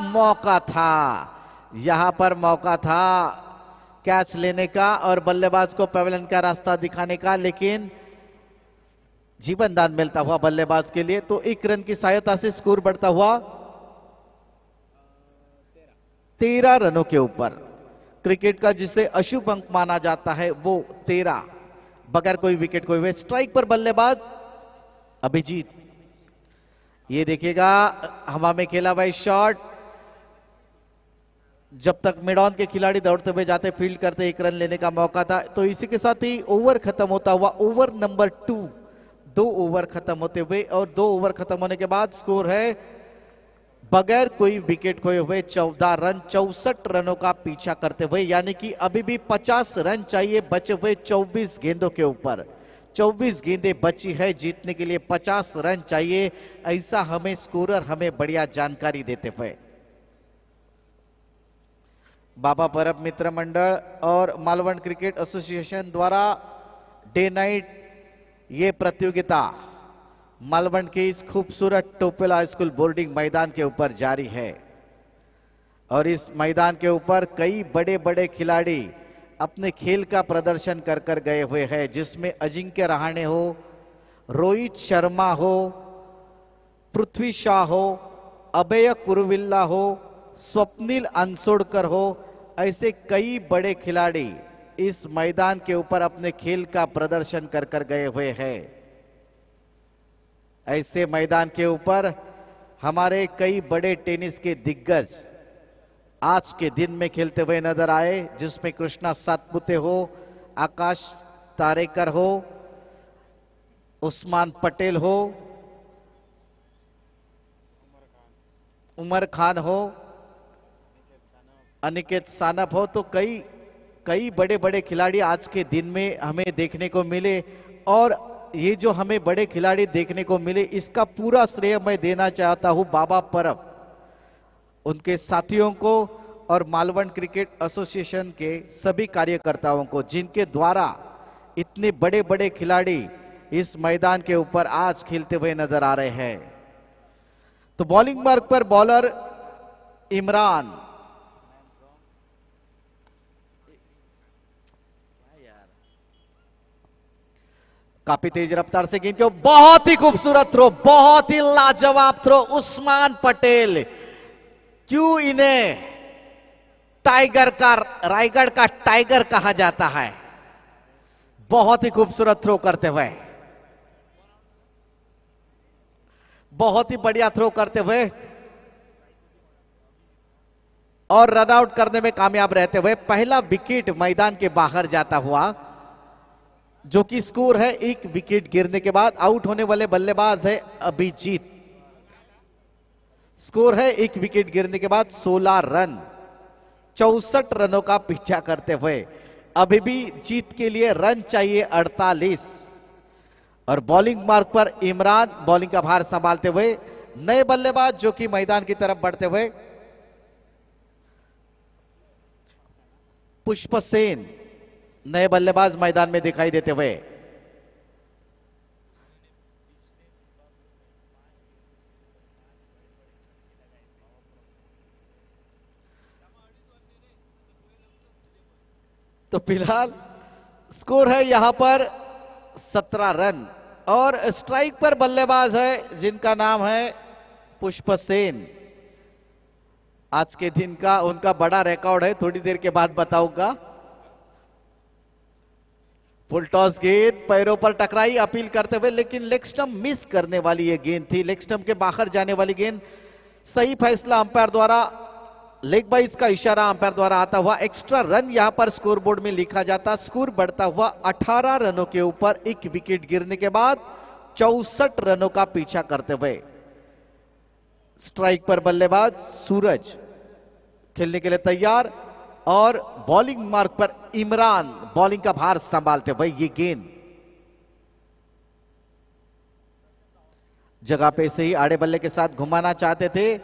मौका था, यहां पर मौका था कैच लेने का और बल्लेबाज को पेविलियन का रास्ता दिखाने का, लेकिन जीवन दान मिलता हुआ बल्लेबाज के लिए। तो 1 रन की सहायता से स्कोर बढ़ता हुआ 13 रनों के ऊपर। क्रिकेट का जिसे अशुभ अंक माना जाता है वो 13, बगैर कोई विकेट खोए हुए। स्ट्राइक पर बल्लेबाज अभिजीत, ये देखिएगा हवा में खेला हुआ शॉट, जब तक मिड ऑन के खिलाड़ी दौड़ते हुए जाते फील्ड करते 1 रन लेने का मौका था। तो इसी के साथ ही ओवर खत्म होता हुआ, ओवर नंबर 2, 2 ओवर खत्म होते हुए, और 2 ओवर खत्म होने के बाद स्कोर है बगैर कोई विकेट खोए हुए 14 रन, 64 रनों का पीछा करते हुए, यानी कि अभी भी 50 रन चाहिए बचे हुए 24 गेंदों के ऊपर। 24 गेंदें बची है, जीतने के लिए 50 रन चाहिए, ऐसा हमें स्कोरर हमें बढ़िया जानकारी देते हुए। बाबा परब मित्र मंडल और मालवण क्रिकेट एसोसिएशन द्वारा डे नाइट ये प्रतियोगिता मालवण के इस खूबसूरत टोपेला स्कूल बोर्डिंग मैदान के ऊपर जारी है। और इस मैदान के ऊपर कई बड़े बड़े खिलाड़ी अपने खेल का प्रदर्शन कर कर गए हुए हैं, जिसमें अजिंक्य रहाणे हो, रोहित शर्मा हो, पृथ्वी शाह हो, अभय कुरुविल्ला हो, स्वप्निल अंसोड़कर हो, ऐसे कई बड़े खिलाड़ी इस मैदान के ऊपर अपने खेल का प्रदर्शन कर कर गए हुए हैं। ऐसे मैदान के ऊपर हमारे कई बड़े टेनिस के दिग्गज आज के दिन में खेलते हुए नजर आए, जिसमें कृष्णा सातपुते हो, आकाश तारेकर हो, उस्मान पटेल हो, उमर खान हो, अनिकेत सानप हो। तो कई बड़े बड़े खिलाड़ी आज के दिन में हमें देखने को मिले, और ये जो हमें बड़े खिलाड़ी देखने को मिले इसका पूरा श्रेय मैं देना चाहता हूं बाबा परब, उनके साथियों को और मालवण क्रिकेट एसोसिएशन के सभी कार्यकर्ताओं को, जिनके द्वारा इतने बड़े बड़े खिलाड़ी इस मैदान के ऊपर आज खेलते हुए नजर आ रहे हैं। तो बॉलिंग मार्ग पर बॉलर इमरान, काफी तेज रफ्तार से गेंद को, बहुत ही खूबसूरत थ्रो, बहुत ही लाजवाब थ्रो उस्मान पटेल। क्यों इन्हें टाइगर का, रायगढ़ का टाइगर कहा जाता है। बहुत ही खूबसूरत थ्रो करते हुए, बहुत ही बढ़िया थ्रो करते हुए और रन आउट करने में कामयाब रहते हुए पहला विकेट मैदान के बाहर जाता हुआ, जो कि स्कोर है 1 विकेट गिरने के बाद। आउट होने वाले बल्लेबाज है अभिजीत। स्कोर है 1 विकेट गिरने के बाद 16 रन, 64 रनों का पीछा करते हुए। अभी भी जीत के लिए रन चाहिए 48, और बॉलिंग मार्ग पर इमरान बॉलिंग का भार संभालते हुए, नए बल्लेबाज जो कि मैदान की तरफ बढ़ते हुए, पुष्प सेन नए बल्लेबाज मैदान में दिखाई देते हुए। तो फिलहाल स्कोर है यहां पर 17 रन और स्ट्राइक पर बल्लेबाज है जिनका नाम है पुष्प सेन। आज के दिन का उनका बड़ा रिकॉर्ड है, थोड़ी देर के बाद बताऊंगा। फुल टॉस गेंद पैरों पर टकराई अपील करते हुए, लेकिन लेग स्टंप मिस करने वाली ये गेंद थी, लेग स्टंप के बाहर जाने वाली गेंद। सही फैसला अंपायर द्वारा, लेग बाइज का इशारा अंपायर द्वारा आता हुआ एक्स्ट्रा रन यहां पर स्कोर बोर्ड में लिखा जाता। स्कोर बढ़ता हुआ 18 रनों के ऊपर, एक विकेट गिरने के बाद 64 रनों का पीछा करते हुए। स्ट्राइक पर बल्लेबाज सूरज खेलने के लिए तैयार और बॉलिंग मार्ग पर इमरान बॉलिंग का भार संभालते हुए। ये गेंद जगह पे से ही आड़े बल्ले के साथ घुमाना चाहते थे,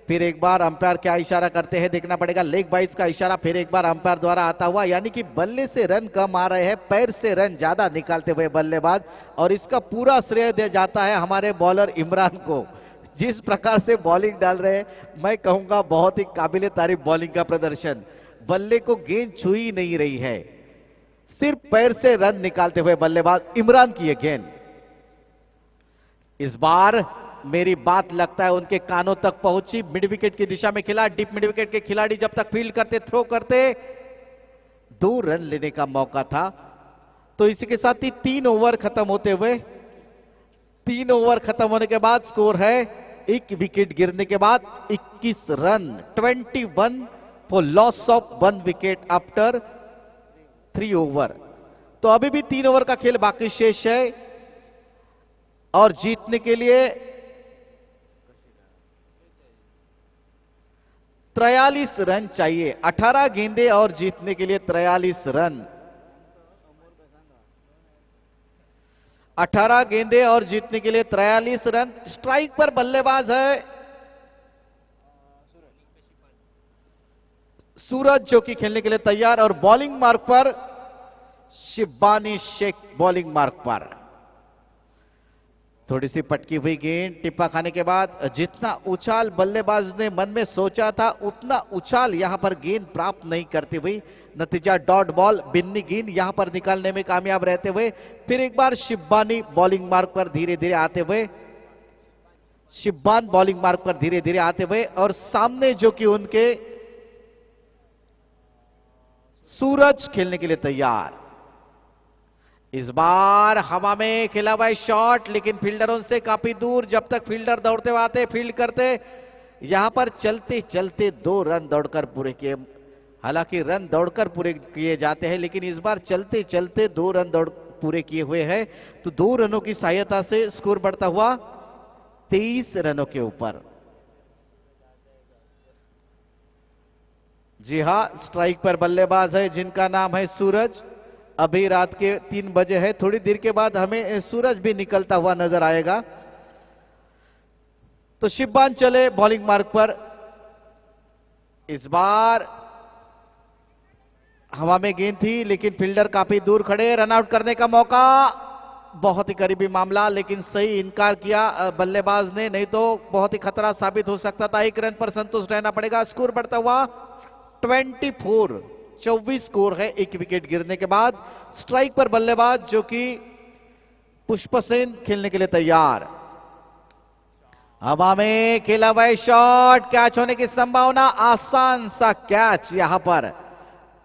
फिर एक बार अंपायर क्या इशारा करते हैं देखना पड़ेगा। लेग बाइज का इशारा फिर एक बार अंपायर द्वारा आता हुआ, यानी कि बल्ले से रन कम आ रहे हैं, पैर से रन ज्यादा निकालते हुए बल्लेबाज। और इसका पूरा श्रेय दिया जाता है हमारे बॉलर इमरान को, जिस प्रकार से बॉलिंग डाल रहे हैं। मैं कहूंगा बहुत ही काबिले तारीफ बॉलिंग का प्रदर्शन। बल्ले को गेंद छू ही नहीं रही है, सिर्फ पैर से रन निकालते हुए बल्लेबाज इमरान की यह गेंद। इस बार मेरी बात लगता है उनके कानों तक पहुंची। मिड विकेट की दिशा में खिला, डीप मिड विकेट के खिलाड़ी जब तक फील्ड करते, थ्रो करते, 2 रन लेने का मौका था। तो इसी के साथ ही 3 ओवर खत्म होते हुए, 3 ओवर खत्म होने के बाद स्कोर है, एक विकेट गिरने के बाद 21 run, 21 for loss of 1 wicket after 3 over. तो अभी भी 3 ओवर का खेल बाकी शेष है और जीतने के लिए 43 रन चाहिए। 18 गेंदे और जीतने के लिए 43 रन। 18 गेंदे और जीतने के लिए 43 रन। स्ट्राइक पर बल्लेबाज है सूरज जो कि खेलने के लिए तैयार और बॉलिंग मार्ग पर शिबानी शेख बॉलिंग मार्ग पर। थोड़ी सी पटकी हुई गेंद, टिप्पा खाने के बाद जितना उछाल बल्लेबाज ने मन में सोचा था उतना उछाल यहां पर गेंद प्राप्त नहीं करती हुई। नतीजा डॉट बॉल, बिन्नी गेंद यहां पर निकालने में कामयाब रहते हुए। फिर एक बार शिबानी बॉलिंग मार्ग पर धीरे धीरे आते हुए, शिबान बॉलिंग मार्ग पर धीरे धीरे आते हुए और सामने जो कि उनके सूरज खेलने के लिए तैयार। इस बार हवा में खेला हुआ शॉट, लेकिन फील्डरों से काफी दूर। जब तक फील्डर दौड़ते हुए आते, फील्ड करते, यहां पर चलते चलते 2 रन दौड़कर पूरे किए। हालांकि रन दौड़कर पूरे किए जाते हैं, लेकिन इस बार चलते चलते 2 रन दौड़ पूरे किए हुए हैं। तो 2 रनों की सहायता से स्कोर बढ़ता हुआ 23 रनों के ऊपर। जी हां, स्ट्राइक पर बल्लेबाज है जिनका नाम है सूरज। अभी रात के 3 बजे है, थोड़ी देर के बाद हमें सूरज भी निकलता हुआ नजर आएगा। तो शिबान चले बॉलिंग मार्ग पर। इस बार हवा में गेंद थी, लेकिन फील्डर काफी दूर खड़े, रन आउट करने का मौका, बहुत ही करीबी मामला, लेकिन सही इनकार किया बल्लेबाज ने, नहीं तो बहुत ही खतरा साबित हो सकता था। 1 रन पर संतुष्ट रहना पड़ेगा। स्कोर बढ़ता हुआ 24 स्कोर है, 1 विकेट गिरने के बाद। स्ट्राइक पर बल्लेबाज जो कि पुष्प सेन खेलने के लिए तैयार। हवा में खेला हुआ शॉट, कैच होने की संभावना, आसान सा कैच यहां पर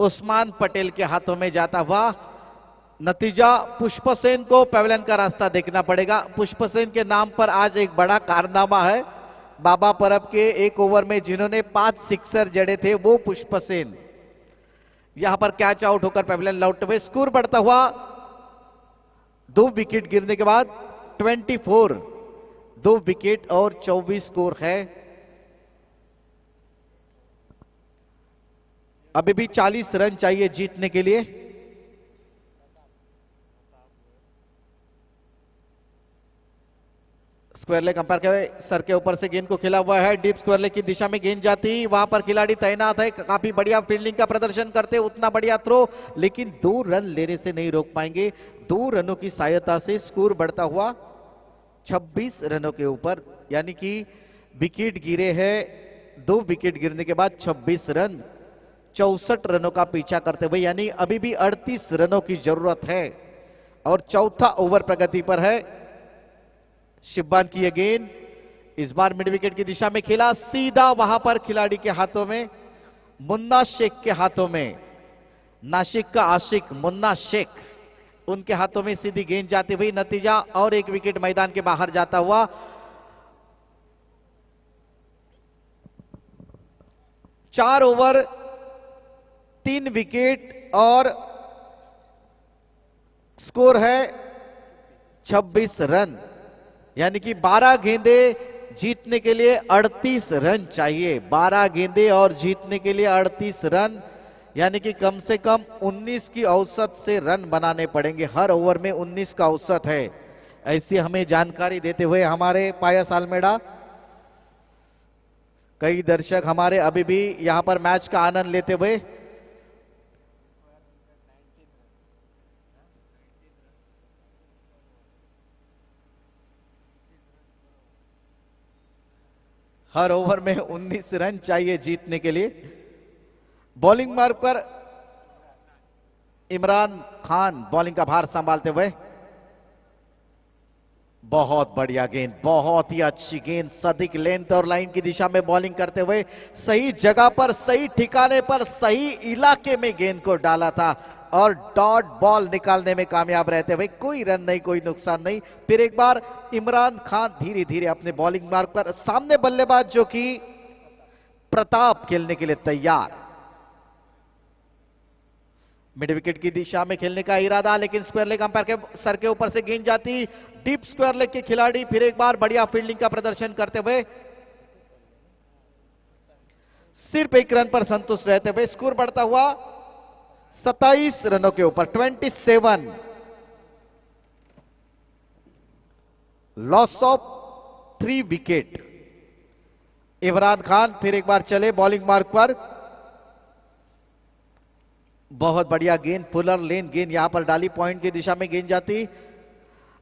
उस्मान पटेल के हाथों में जाता हुआ। नतीजा पुष्प सेन को पेवेलियन का रास्ता देखना पड़ेगा। पुष्प सेन के नाम पर आज एक बड़ा कारनामा है। बाबा परब के 1 ओवर में जिन्होंने 5 सिक्सर जड़े थे वो पुष्प सेन यहां पर कैच आउट होकर पेवेलियन लौटते हुए। स्कोर बढ़ता हुआ 2 विकेट गिरने के बाद 24, 2 विकेट और 24 स्कोर है। अभी भी 40 रन चाहिए जीतने के लिए। स्क्वायर लेग अंपायर के सर के ऊपर से गेंद को खेला हुआ है, डीप स्क्वायर लेग की दिशा में गेंद जाती, वहां पर खिलाड़ी तैनात है, काफी बढ़िया फील्डिंग का प्रदर्शन करते, उतना बढ़िया थ्रो, लेकिन 2 रन लेने से नहीं रोक पाएंगे। 2 रनों की सहायता से स्कोर बढ़ता हुआ 26 रनों के ऊपर, यानी कि विकेट गिरे हैं, 2 विकेट गिरने के बाद 26 रन, 64 रनों का पीछा करते हुए, यानी अभी भी 38 रनों की जरूरत है और चौथा ओवर प्रगति पर है। शिब्बान की गेंद इस बार मिड विकेट की दिशा में खेला, सीधा वहां पर खिलाड़ी के हाथों में, मुन्ना शेख के हाथों में, नासिक का आशिक मुन्ना शेख, उनके हाथों में सीधी गेंद जाती हुई, नतीजा और 1 विकेट मैदान के बाहर जाता हुआ। चार ओवर 3 विकेट और स्कोर है 26 रन, यानी कि 12 गेंदे जीतने के लिए 38 रन चाहिए। 12 गेंदे और जीतने के लिए 38 रन, यानी कि कम से कम 19 की औसत से रन बनाने पड़ेंगे। हर ओवर में 19 का औसत है, ऐसी हमें जानकारी देते हुए हमारे पायस आलमेडा। कई दर्शक हमारे अभी भी यहां पर मैच का आनंद लेते हुए हर ओवर में 19 रन चाहिए जीतने के लिए। बॉलिंग मार्ग पर इमरान खान बॉलिंग का भार संभालते हुए, बहुत बढ़िया गेंद, बहुत ही अच्छी गेंद, सदिक लेंथ और लाइन की दिशा में बॉलिंग करते हुए सही जगह पर, सही ठिकाने पर, सही इलाके में गेंद को डाला था और डॉट बॉल निकालने में कामयाब रहते हुए, कोई रन नहीं, कोई नुकसान नहीं। फिर एक बार इमरान खान धीरे धीरे अपने बॉलिंग मार्ग पर, सामने बल्लेबाज जो कि प्रताप खेलने के लिए तैयार, मिड विकेट की दिशा में खेलने का इरादा, लेकिन स्क्वायर लेग अंपायर के सर के ऊपर से गेंद जाती, डीप स्क्वायर लेग के खिलाड़ी फिर एक बार बढ़िया फील्डिंग का प्रदर्शन करते हुए सिर्फ 1 रन पर संतुष्ट रहते हुए स्कोर बढ़ता हुआ 27 रनों के ऊपर, 27। Loss of 3 wicket. Imran Khan फिर एक बार चले बॉलिंग मार्ग पर, बहुत बढ़िया गेंद, फुलर लेन गेंद यहां पर डाली, पॉइंट की दिशा में गेंद जाती,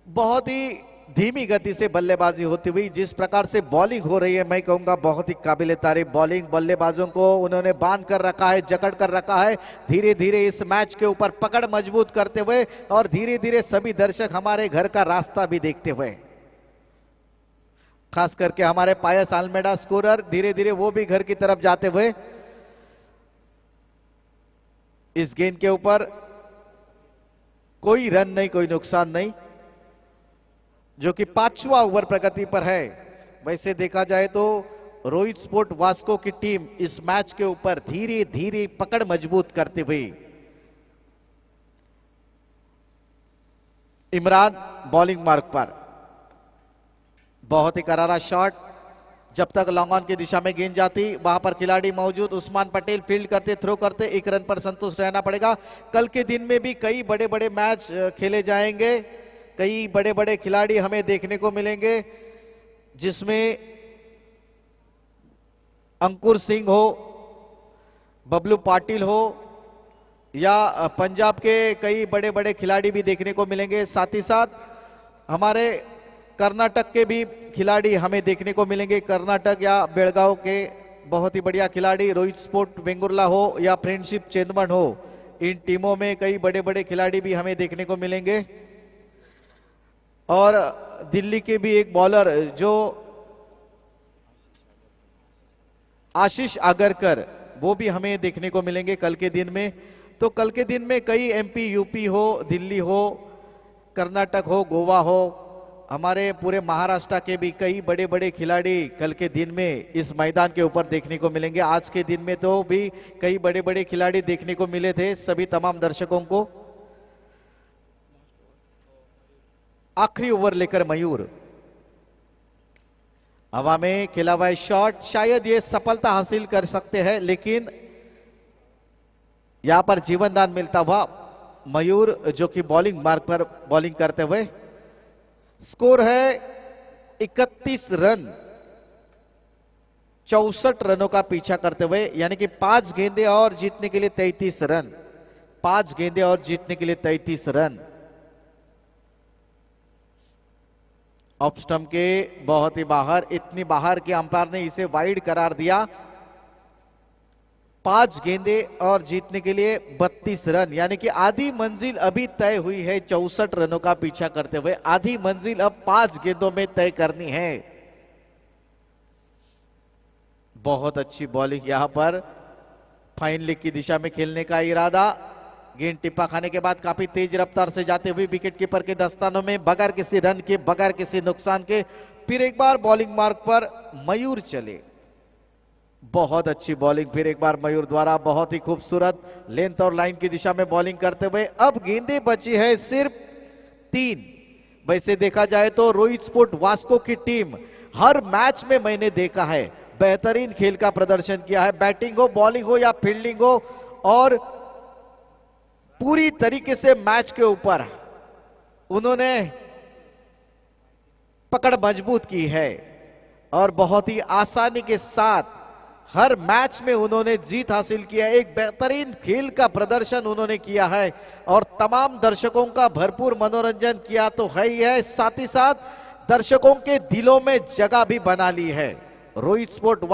बहुत ही धीमी गति से बल्लेबाजी होती हुई, जिस प्रकार से बॉलिंग हो रही है मैं कहूंगा बहुत ही काबिले तारीफ बॉलिंग। बल्लेबाजों को उन्होंने बांध कर रखा है, जकड़ कर रखा है, धीरे धीरे इस मैच के ऊपर पकड़ मजबूत करते हुए और धीरे धीरे सभी दर्शक हमारे घर का रास्ता भी देखते हुए, खास करके हमारे पायस आलमेडा स्कोरर, धीरे धीरे वो भी घर की तरफ जाते हुए इस गेंद के ऊपर कोई रन नहीं, कोई नुकसान नहीं, जो कि 5वां ओवर प्रगति पर है। वैसे देखा जाए तो रोहित स्पोर्ट वास्को की टीम इस मैच के ऊपर धीरे धीरे पकड़ मजबूत करते हुए, इमरान बॉलिंग मार्ग पर, बहुत ही करारा शॉट, जब तक लॉन्ग ऑन की दिशा में गेंद जाती वहां पर खिलाड़ी मौजूद, उस्मान पटेल फील्ड करते, थ्रो करते, 1 रन पर संतुष्ट रहना पड़ेगा। कल के दिन में भी कई बड़े बड़े मैच खेले जाएंगे, कई बड़े बड़े खिलाड़ी हमें देखने को मिलेंगे, जिसमें अंकुर सिंह हो, बबलू पाटिल हो या पंजाब के कई बड़े बड़े खिलाड़ी भी देखने को मिलेंगे। साथ ही साथ हमारे कर्नाटक के भी खिलाड़ी हमें देखने को मिलेंगे, कर्नाटक या बेलगांव के बहुत ही बढ़िया खिलाड़ी, रोहित स्पोर्ट वेंगुर्ला हो या फ्रेंडशिप चेंदमन हो, इन टीमों में कई बड़े बड़े खिलाड़ी भी हमें देखने को मिलेंगे। और दिल्ली के भी एक बॉलर जो आशीष आगरकर, वो भी हमें देखने को मिलेंगे कल के दिन में। तो कल के दिन में कई एमपी, यूपी हो, दिल्ली हो, कर्नाटक हो, गोवा हो, हमारे पूरे महाराष्ट्र के भी कई बड़े बड़े खिलाड़ी कल के दिन में इस मैदान के ऊपर देखने को मिलेंगे। आज के दिन में तो भी कई बड़े बड़े खिलाड़ी देखने को मिले थे सभी तमाम दर्शकों को। आखिरी ओवर लेकर मयूर, हवा में खेला हुआ शॉट, शायद ये सफलता हासिल कर सकते हैं, लेकिन यहां पर जीवन दान मिलता हुआ मयूर जो कि बॉलिंग मार्ग पर बॉलिंग करते हुए, स्कोर है 31 रन 64 रनों का पीछा करते हुए, यानी कि 5 गेंदे और जीतने के लिए 33 रन, 5 गेंदे और जीतने के लिए 33 रन। ऑफ स्टंप के बहुत ही बाहर, इतनी बाहर कि अंपायर ने इसे वाइड करार दिया। 5 गेंदे और जीतने के लिए 32 रन, यानी कि आधी मंजिल अभी तय हुई है 64 रनों का पीछा करते हुए। आधी मंजिल अब 5 गेंदों में तय करनी है। बहुत अच्छी बॉलिंग यहां पर, फाइन लेग की दिशा में खेलने का इरादा। गेंद टिप्पा खाने के बाद काफी तेज रफ्तार से जाते हुए विकेट कीपर के दस्तानों में, बगैर किसी रन के, बगैर किसी नुकसान के फिर एक बार बॉलिंग मार्ग पर मयूर चले। बहुत अच्छी बॉलिंग फिर एक बार मयूर द्वारा, बहुत ही खूबसूरत लेंथ और लाइन की दिशा में बॉलिंग करते हुए। अब गेंदें बची है सिर्फ 3। वैसे देखा जाए तो रोहित स्पोर्ट वास्को की टीम हर मैच में मैंने देखा है बेहतरीन खेल का प्रदर्शन किया है। बैटिंग हो, बॉलिंग हो या फील्डिंग हो, और पूरी तरीके से मैच के ऊपर उन्होंने पकड़ मजबूत की है और बहुत ही आसानी के साथ हर मैच में उन्होंने जीत हासिल किया। एक बेहतरीन खेल का प्रदर्शन उन्होंने किया है और तमाम दर्शकों का भरपूर मनोरंजन किया तो है ही है, साथ ही साथ दर्शकों के दिलों में जगह भी बना ली है। रोहित स्पोर्ट